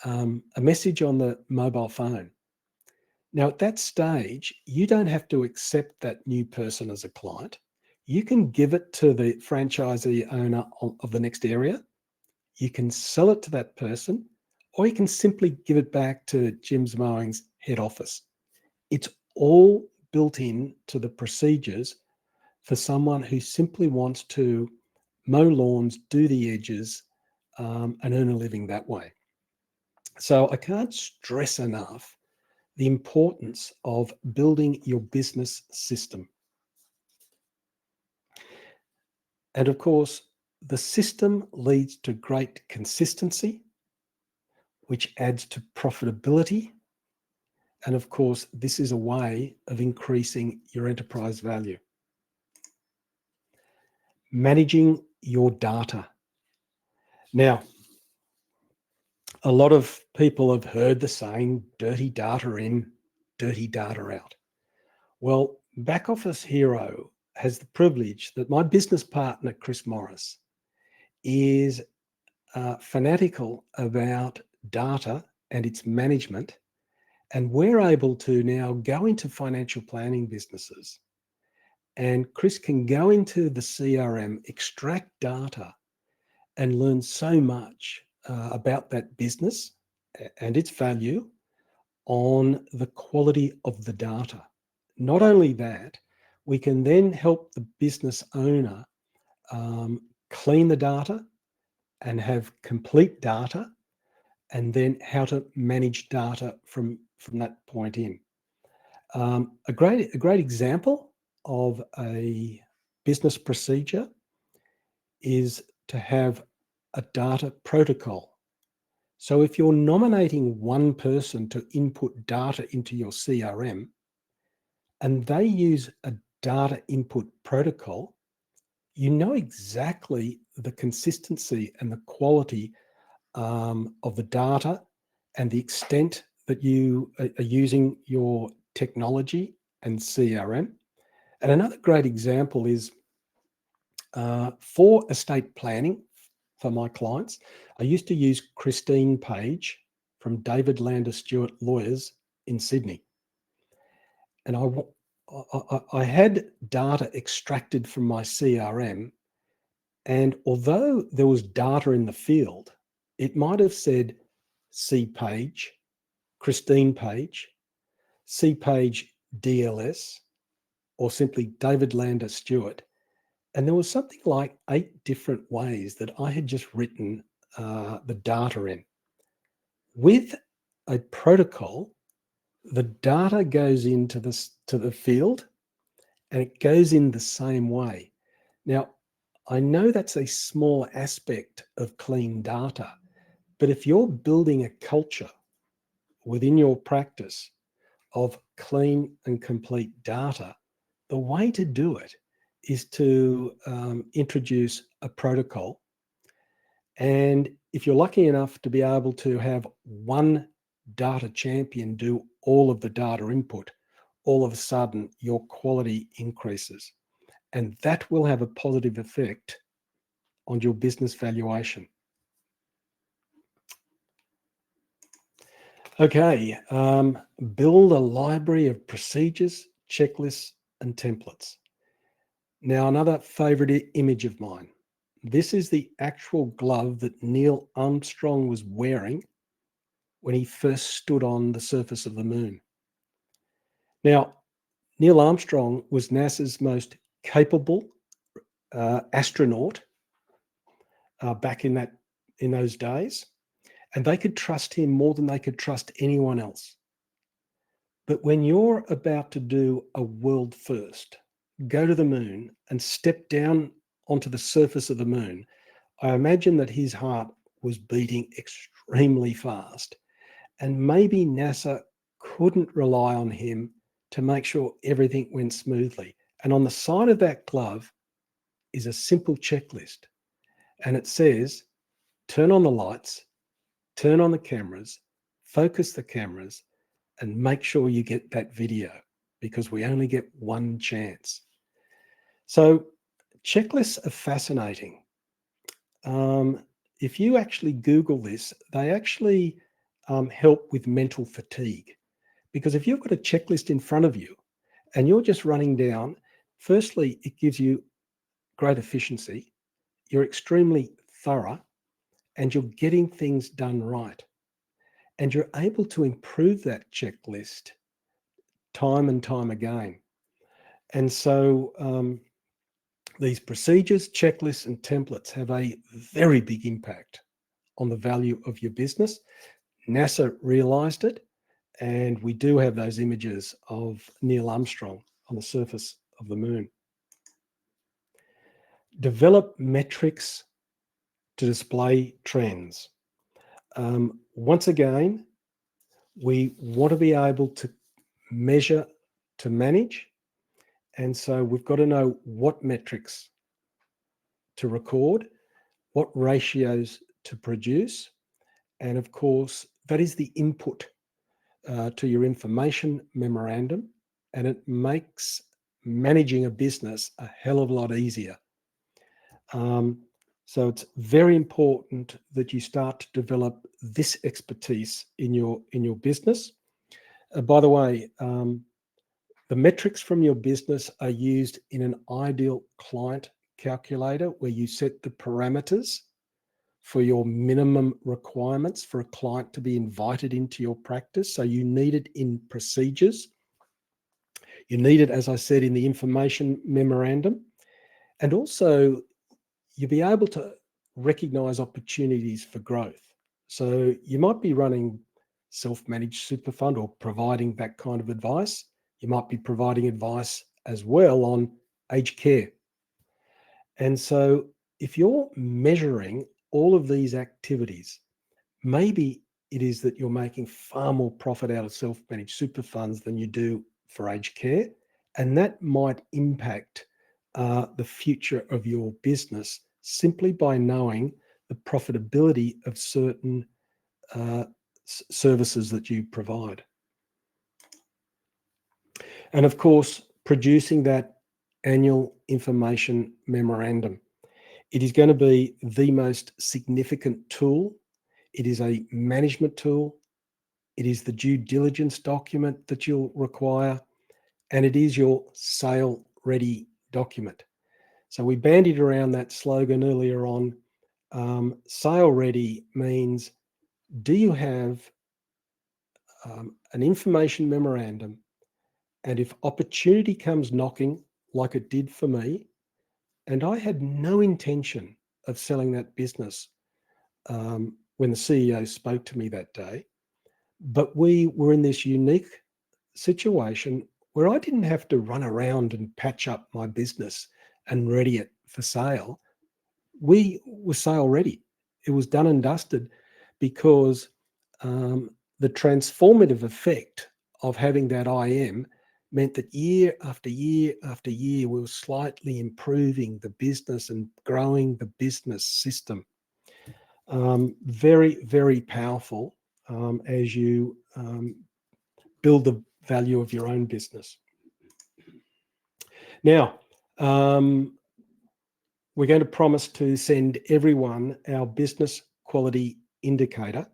a message on the mobile phone. Now, at that stage, you don't have to accept that new person as a client. You can give it to the franchisee owner of the next area. You can sell it to that person, or you can simply give it back to Jim's Mowing's head office. It's all built in to the procedures for someone who simply wants to mow lawns, do the edges, and earn a living that way. So I can't stress enough the importance of building your business system. And of course, the system leads to great consistency, which adds to profitability. And of course, this is a way of increasing your enterprise value. Managing your data. Now, a lot of people have heard the saying, dirty data in, dirty data out. Well, Back Office Hero has the privilege that my business partner, Chris Morris, is fanatical about data and its management. And we're able to now go into financial planning businesses, and Chris can go into the CRM, extract data, and learn so much about that business and its value on the quality of the data. Not only that, we can then help the business owner clean the data and have complete data, and then how to manage data from that point in. A great example of a business procedure is to have a data protocol. So if you're nominating one person to input data into your CRM and they use a data input protocol, you know exactly the consistency and the quality of the data and the extent that you are using your technology and CRM. And another great example is for estate planning for my clients, I used to use Christine Page from David Lander Stewart Lawyers in Sydney. And I had data extracted from my CRM, and although there was data in the field, it might have said C Page, Christine Page, C Page DLS, or simply David Lander Stewart. And there was something like 8 different ways that I had just written the data in. With a protocol, the data goes into the field and it goes in the same way. Now, I know that's a small aspect of clean data, but if you're building a culture within your practice of clean and complete data, the way to do it is to introduce a protocol. And if you're lucky enough to be able to have one data champion do all of the data input, all of a sudden your quality increases. And that will have a positive effect on your business valuation. Okay, build a library of procedures, checklists, and templates. Now, another favorite image of mine. This is the actual glove that Neil Armstrong was wearing when he first stood on the surface of the moon. Now, Neil Armstrong was NASA's most capable astronaut back in those days, and they could trust him more than they could trust anyone else. But when you're about to do a world first, go to the moon and step down onto the surface of the moon, I imagine that his heart was beating extremely fast, and maybe NASA couldn't rely on him to make sure everything went smoothly. And on the side of that glove is a simple checklist, and it says, turn on the lights, turn on the cameras, focus the cameras, and make sure you get that video, because we only get one chance. So checklists are fascinating. If you actually Google this, they actually help with mental fatigue, because if you've got a checklist in front of you and you're just running down, firstly, it gives you great efficiency. You're extremely thorough and you're getting things done right. And you're able to improve that checklist time and time again. And so these procedures, checklists, and templates have a very big impact on the value of your business. NASA realized it, and we do have those images of Neil Armstrong on the surface of the moon. Develop metrics to display trends. Once again, we want to be able to measure to manage. And so we've got to know what metrics to record, what ratios to produce. And of course, that is the input to your information memorandum. And it makes managing a business a hell of a lot easier. So it's very important that you start to develop this expertise in your business. By the way, the metrics from your business are used in an ideal client calculator where you set the parameters for your minimum requirements for a client to be invited into your practice. So you need it in procedures. You need it, as I said, in the information memorandum. And also, you'll be able to recognize opportunities for growth. So you might be running self-managed super fund or providing that kind of advice. You might be providing advice as well on aged care. And so if you're measuring all of these activities, maybe it is that you're making far more profit out of self-managed super funds than you do for aged care. And that might impact the future of your business simply by knowing the profitability of certain services that you provide. And of course, producing that annual information memorandum. It is going to be the most significant tool. It is a management tool. It is the due diligence document that you'll require, and it is your sale-ready document. So we bandied around that slogan earlier on. Sale-ready means, do you have an information memorandum, and if opportunity comes knocking, like it did for me, and I had no intention of selling that business when the CEO spoke to me that day, but we were in this unique situation where I didn't have to run around and patch up my business and ready it for sale. We were sale ready. It was done and dusted because the transformative effect of having that IM meant that year after year after year, we were slightly improving the business and growing the business system. Very, very powerful as you build the value of your own business. Now, we're going to promise to send everyone our business quality indicator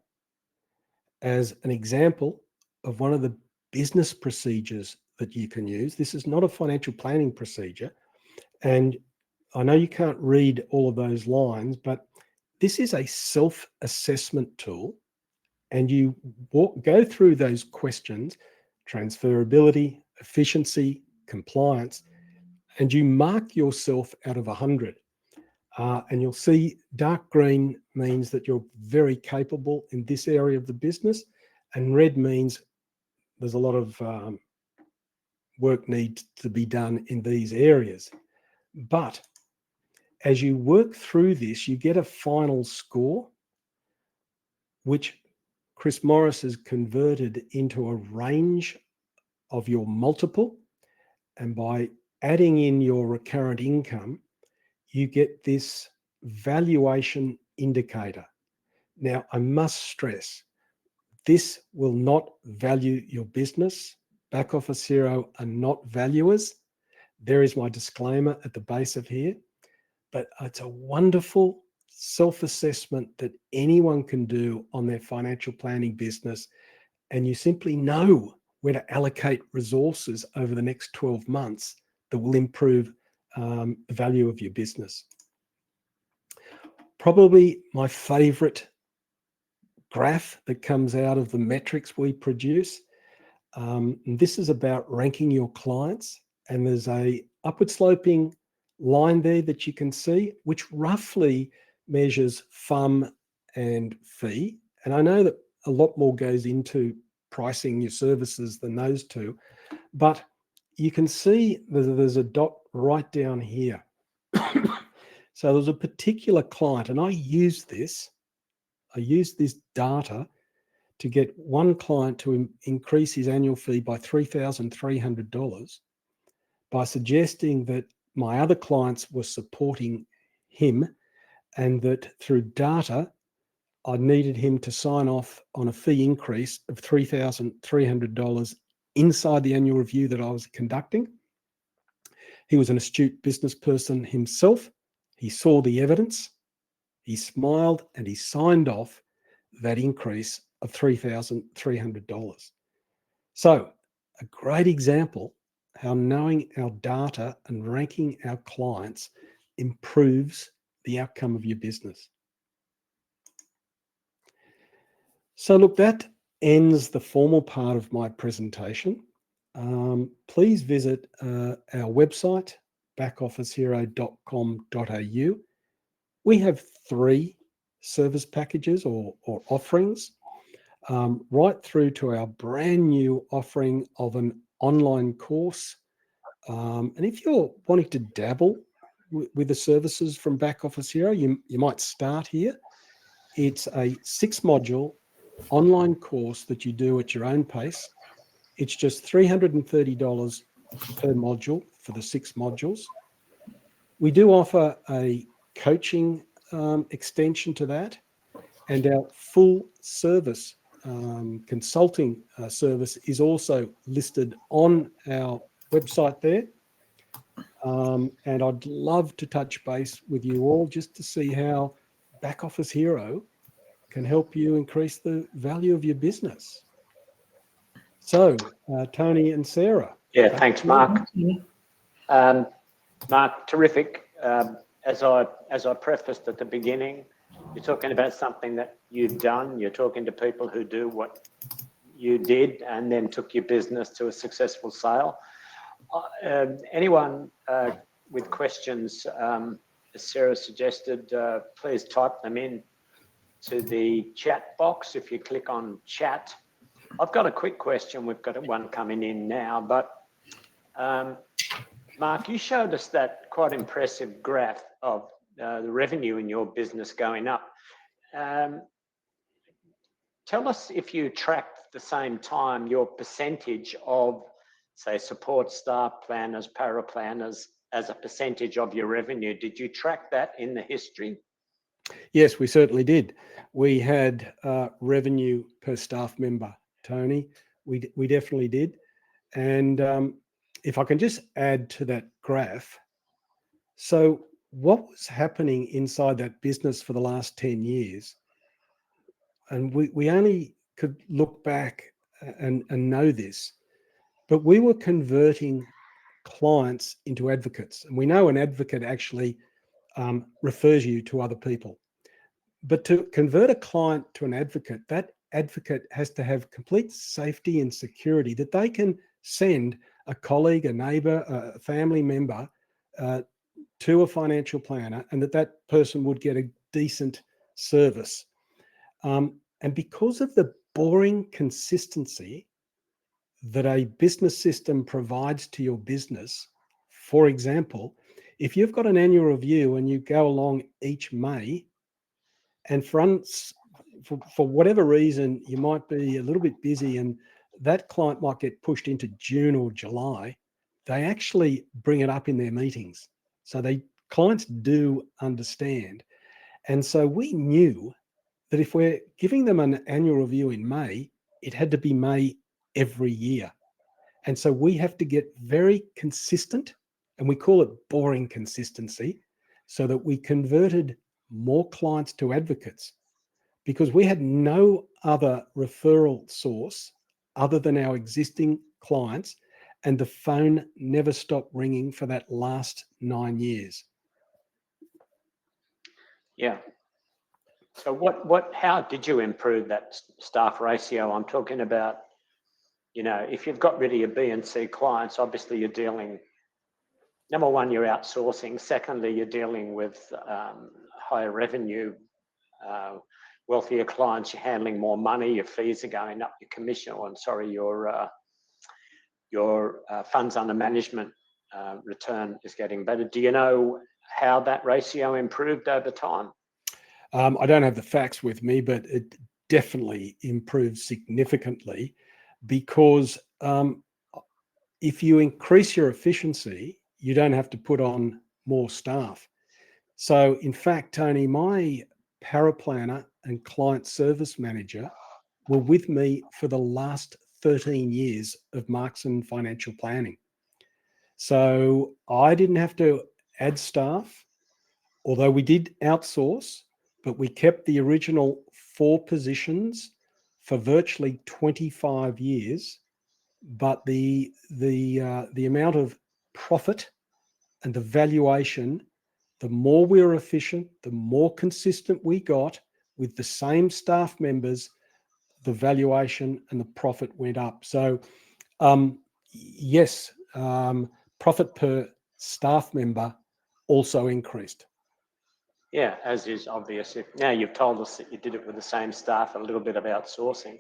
as an example of one of the business procedures that you can use. This is not a financial planning procedure. And I know you can't read all of those lines, but this is a self-assessment tool. And you go through those questions, transferability, efficiency, compliance, and you mark yourself out of 100. And you'll see dark green means that you're very capable in this area of the business, and red means there's a lot of work needs to be done in these areas. But as you work through this, you get a final score, which Chris Morris has converted into a range of your multiple. And by adding in your recurrent income, you get this valuation indicator. Now, I must stress, this will not value your business. Back Office Hero are not valuers. There is my disclaimer at the base of here. But it's a wonderful self-assessment that anyone can do on their financial planning business. And you simply know where to allocate resources over the next 12 months that will improve the value of your business. Probably my favorite graph that comes out of the metrics we produce. This is about ranking your clients, and there's a upward sloping line there that you can see, which roughly measures FUM and fee. And I know that a lot more goes into pricing your services than those two, but you can see that there's a dot right down here. So there's a particular client, and I use this data to get one client to increase his annual fee by $3,300 by suggesting that my other clients were supporting him, and that through data, I needed him to sign off on a fee increase of $3,300 inside the annual review that I was conducting. He was an astute business person himself. He saw the evidence, he smiled, and he signed off that increase of $3,300. So a great example how knowing our data and ranking our clients improves the outcome of your business. So look, that ends the formal part of my presentation. Please visit our website, backofficehero.com.au. We have 3 service packages or offerings, right through to our brand new offering of an online course. And if you're wanting to dabble with the services from Back Office Hero, you might start here. It's a 6-module online course that you do at your own pace. It's just $330 per module for the 6 modules. We do offer a coaching extension to that, and our full service consulting service is also listed on our website there. And I'd love to touch base with you all just to see how Back Office Hero can help you increase the value of your business. So, Tony and Sarah. Yeah, thanks, Mark. Mark, terrific. As I prefaced at the beginning, you're talking about something that you've done. You're talking to people who do what you did and then took your business to a successful sale. Anyone with questions, as Sarah suggested, please type them in to the chat box. If you click on chat, I've got a quick question. We've got one coming in now, but Mark, you showed us that quite impressive graph of the revenue in your business going up. Tell us if you tracked at the same time your percentage of, say, support staff, planners, paraplanners as a percentage of your revenue. Did you track that in the history? Yes, we certainly did. We had revenue per staff member, Tony. We definitely did. And if I can just add to that graph, so what was happening inside that business for the last 10 years, and we only could look back and know this, but we were converting clients into advocates. And we know an advocate actually refers you to other people. But to convert a client to an advocate, that advocate has to have complete safety and security that they can send a colleague, a neighbor, a family member to a financial planner, and that person would get a decent service. And because of the boring consistency that a business system provides to your business, for example, if you've got an annual review and you go along each May, and for whatever reason, you might be a little bit busy and that client might get pushed into June or July, they actually bring it up in their meetings. So clients do understand. And so we knew that if we're giving them an annual review in May, it had to be May every year. And so we have to get very consistent, and we call it boring consistency, so that we converted more clients to advocates because we had no other referral source other than our existing clients, and the phone never stopped ringing for that last 9 years. Yeah. So how did you improve that staff ratio? I'm talking about, if you've got rid of your B and C clients, obviously you're dealing, number one, you're outsourcing. Secondly, you're dealing with higher revenue, wealthier clients, you're handling more money, your fees are going up, your commission, your funds under management return is getting better. Do you know how that ratio improved over time? I don't have the facts with me, but it definitely improved significantly because if you increase your efficiency, you don't have to put on more staff. So in fact, Tony, my paraplanner and client service manager were with me for the last 13 years of Markson Financial Planning. So I didn't have to add staff, although we did outsource, but we kept the original 4 positions for virtually 25 years. But the amount of profit and the valuation, the more we were efficient, the more consistent we got with the same staff members, the valuation and the profit went up. So yes, profit per staff member also increased. Yeah, as is obvious. Now you've told us that you did it with the same staff, a little bit of outsourcing.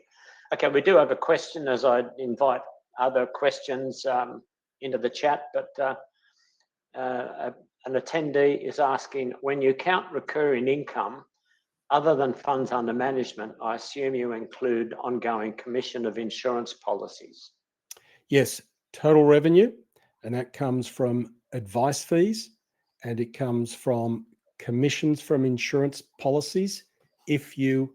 Okay, we do have a question as I invite other questions into the chat, but an attendee is asking, when you count recurring income, other than funds under management, I assume you include ongoing commission of insurance policies. Yes, total revenue, and that comes from advice fees, and it comes from commissions from insurance policies if you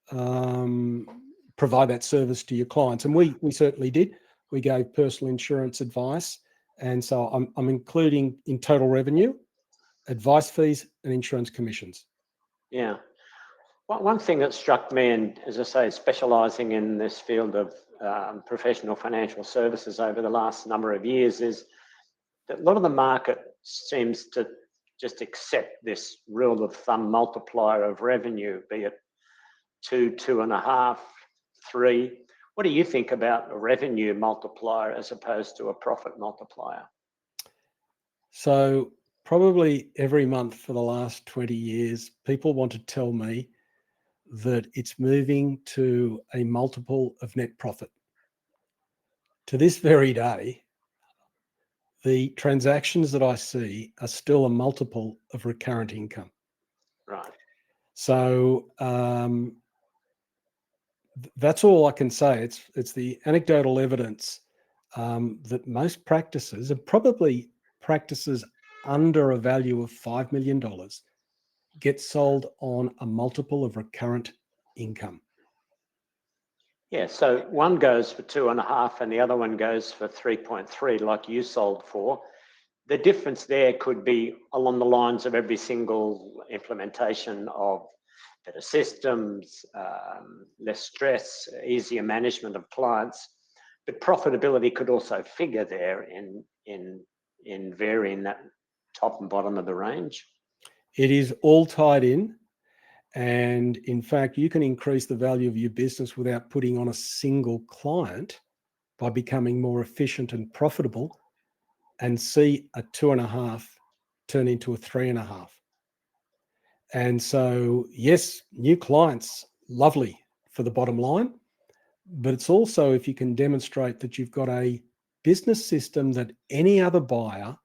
provide that service to your clients. And we certainly did. We gave personal insurance advice. And so I'm including in total revenue, advice fees and insurance commissions. Yeah. One thing that struck me, and as I say, specialising in this field of professional financial services over the last number of years, is that a lot of the market seems to just accept this rule of thumb multiplier of revenue, be it 2, 2.5, 3. What do you think about a revenue multiplier as opposed to a profit multiplier? So probably every month for the last 20 years, people want to tell me that it's moving to a multiple of net profit. To this very day, the transactions that I see are still a multiple of recurrent income. Right. So that's all I can say. It's the anecdotal evidence that most practices, and probably practices under a value of $5 million, get sold on a multiple of recurrent income. Yeah, so one goes for 2.5 and the other one goes for 3.3, like you sold for. The difference there could be along the lines of every single implementation of better systems, less stress, easier management of clients. But profitability could also figure there in varying that top and bottom of the range. It is all tied in. And in fact, you can increase the value of your business without putting on a single client by becoming more efficient and profitable, and see a 2.5 turn into a 3.5. And so, yes, new clients, lovely for the bottom line, but it's also if you can demonstrate that you've got a business system that any other buyer,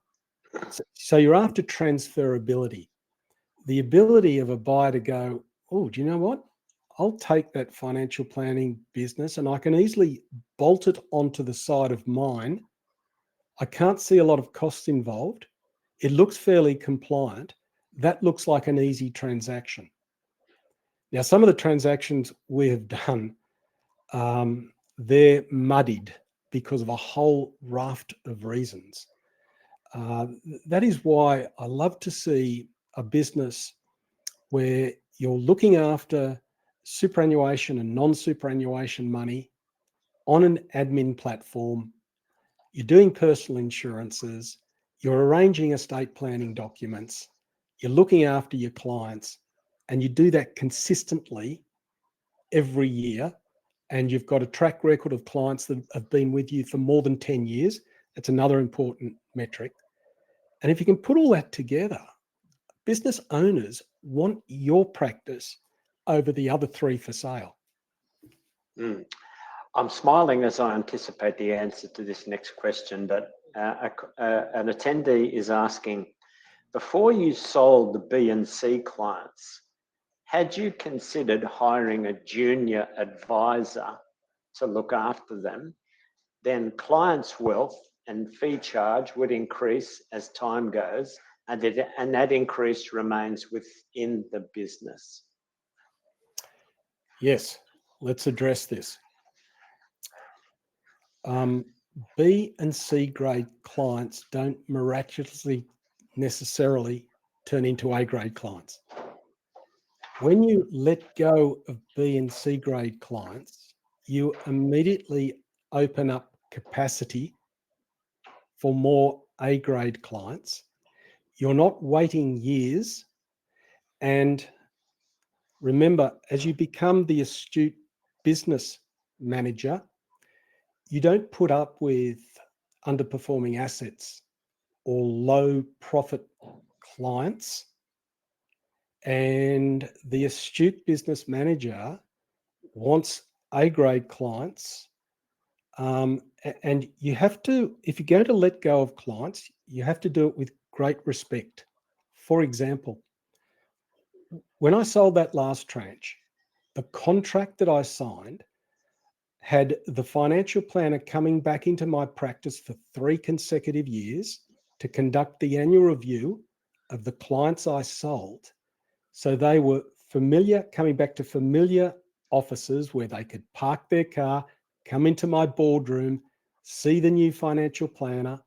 so you're after transferability, the ability of a buyer to go, oh, do you know what? I'll take that financial planning business and I can easily bolt it onto the side of mine. I can't see a lot of costs involved. It looks fairly compliant. That looks like an easy transaction. Now, some of the transactions we have done, they're muddied because of a whole raft of reasons. That is why I love to see a business where you're looking after superannuation and non-superannuation money on an admin platform. You're doing personal insurances, you're arranging estate planning documents, you're looking after your clients, and you do that consistently every year. And you've got a track record of clients that have been with you for more than 10 years. That's another important metric. And if you can put all that together, business owners want your practice over the other three for sale. I'm smiling as I anticipate the answer to this next question, but an attendee is asking, before you sold the B and C clients, had you considered hiring a junior advisor to look after them? Then clients' wealth and fee charge would increase as time goes, and that increase remains within the business. Yes, let's address this. B and C grade clients don't miraculously necessarily turn into A grade clients. When you let go of B and C grade clients, you immediately open up capacity for more A grade clients. You're not waiting years. And remember, as you become the astute business manager, you don't put up with underperforming assets or low profit clients. And the astute business manager wants A grade clients. And you have to, if you're going to let go of clients, you have to do it with great respect. For example, when I sold that last tranche, the contract that I signed had the financial planner coming back into my practice for 3 consecutive years to conduct the annual review of the clients I sold. So they were familiar, coming back to familiar offices where they could park their car, come into my boardroom, see the new financial planner.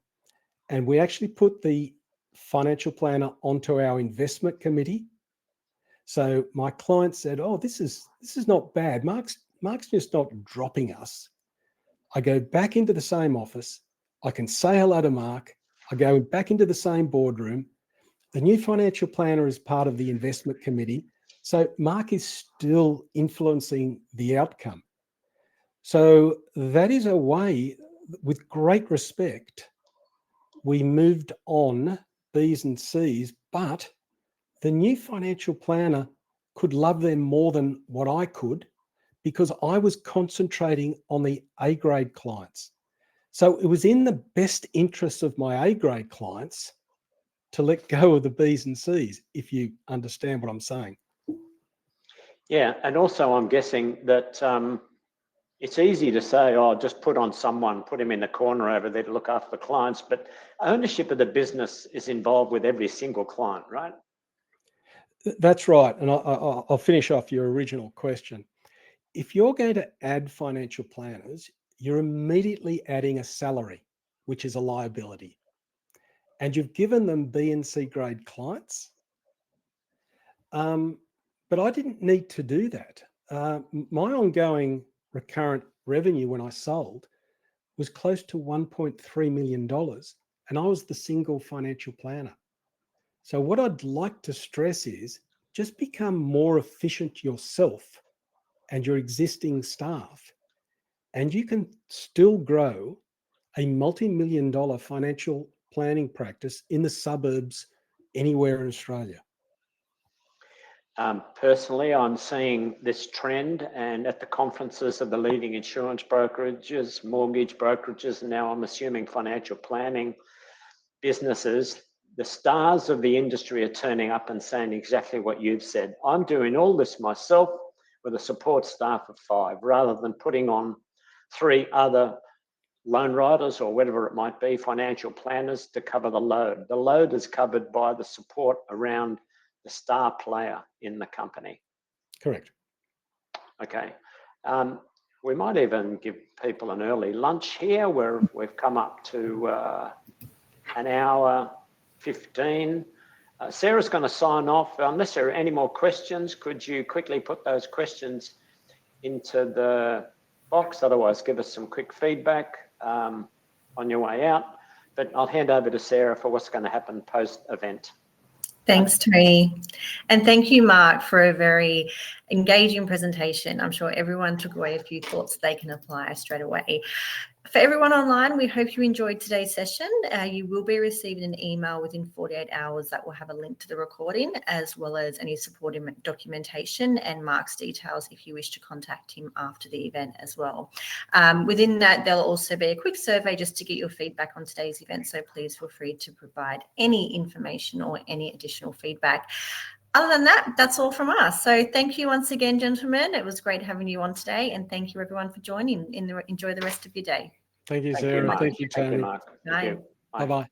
And we actually put the financial planner onto our investment committee. So my client said, oh, this is not bad. Mark's just not dropping us. I go back into the same office. I can say hello to Mark. I go back into the same boardroom. The new financial planner is part of the investment committee. So Mark is still influencing the outcome. So that is a way, with great respect, we moved on B's and C's, but the new financial planner could love them more than what I could because I was concentrating on the A grade clients. So it was in the best interests of my A grade clients to let go of the B's and C's, if you understand what I'm saying. Yeah, and also I'm guessing that it's easy to say, oh, just put on someone, put him in the corner over there to look after the clients, but ownership of the business is involved with every single client, right? That's right. And I'll finish off your original question. if you're going to add financial planners, you're immediately adding a salary, which is a liability. And you've given them B and C grade clients. But I didn't need to do that. My ongoing recurrent revenue when I sold was close to $1.3 million, and I was the single financial planner. So what I'd like to stress is just become more efficient yourself and your existing staff, and you can still grow a multi-million-dollar financial planning practice in the suburbs anywhere in Australia. Personally, I'm seeing this trend, and at the conferences of the leading insurance brokerages, mortgage brokerages, and now I'm assuming financial planning businesses, the stars of the industry are turning up and saying exactly what you've said. I'm doing all this myself with a support staff of 5, rather than putting on 3 other loan writers or whatever it might be, financial planners to cover the load. The load is covered by the support around the star player in the company. Correct. Okay. We might even give people an early lunch here, where we've come up to an hour 15. Sarah's going to sign off. Unless there are any more questions, could you quickly put those questions into the box? Otherwise, give us some quick feedback on your way out. But I'll hand over to Sarah for what's going to happen post-event. Thanks, Tony. And thank you, Mark, for a very engaging presentation. I'm sure everyone took away a few thoughts they can apply straight away. For everyone online, we hope you enjoyed today's session. You will be receiving an email within 48 hours that will have a link to the recording, as well as any supporting documentation and Mark's details if you wish to contact him after the event as well. Within that, there'll also be a quick survey just to get your feedback on today's event, so please feel free to provide any information or any additional feedback. Other than that, that's all from us. So thank you once again, gentlemen. It was great having you on today, and thank you everyone for joining. Enjoy the rest of your day. Thank you, Sarah. Thank you, Tony. Thank you, Mark. Bye. Thank you. Bye. Bye-bye.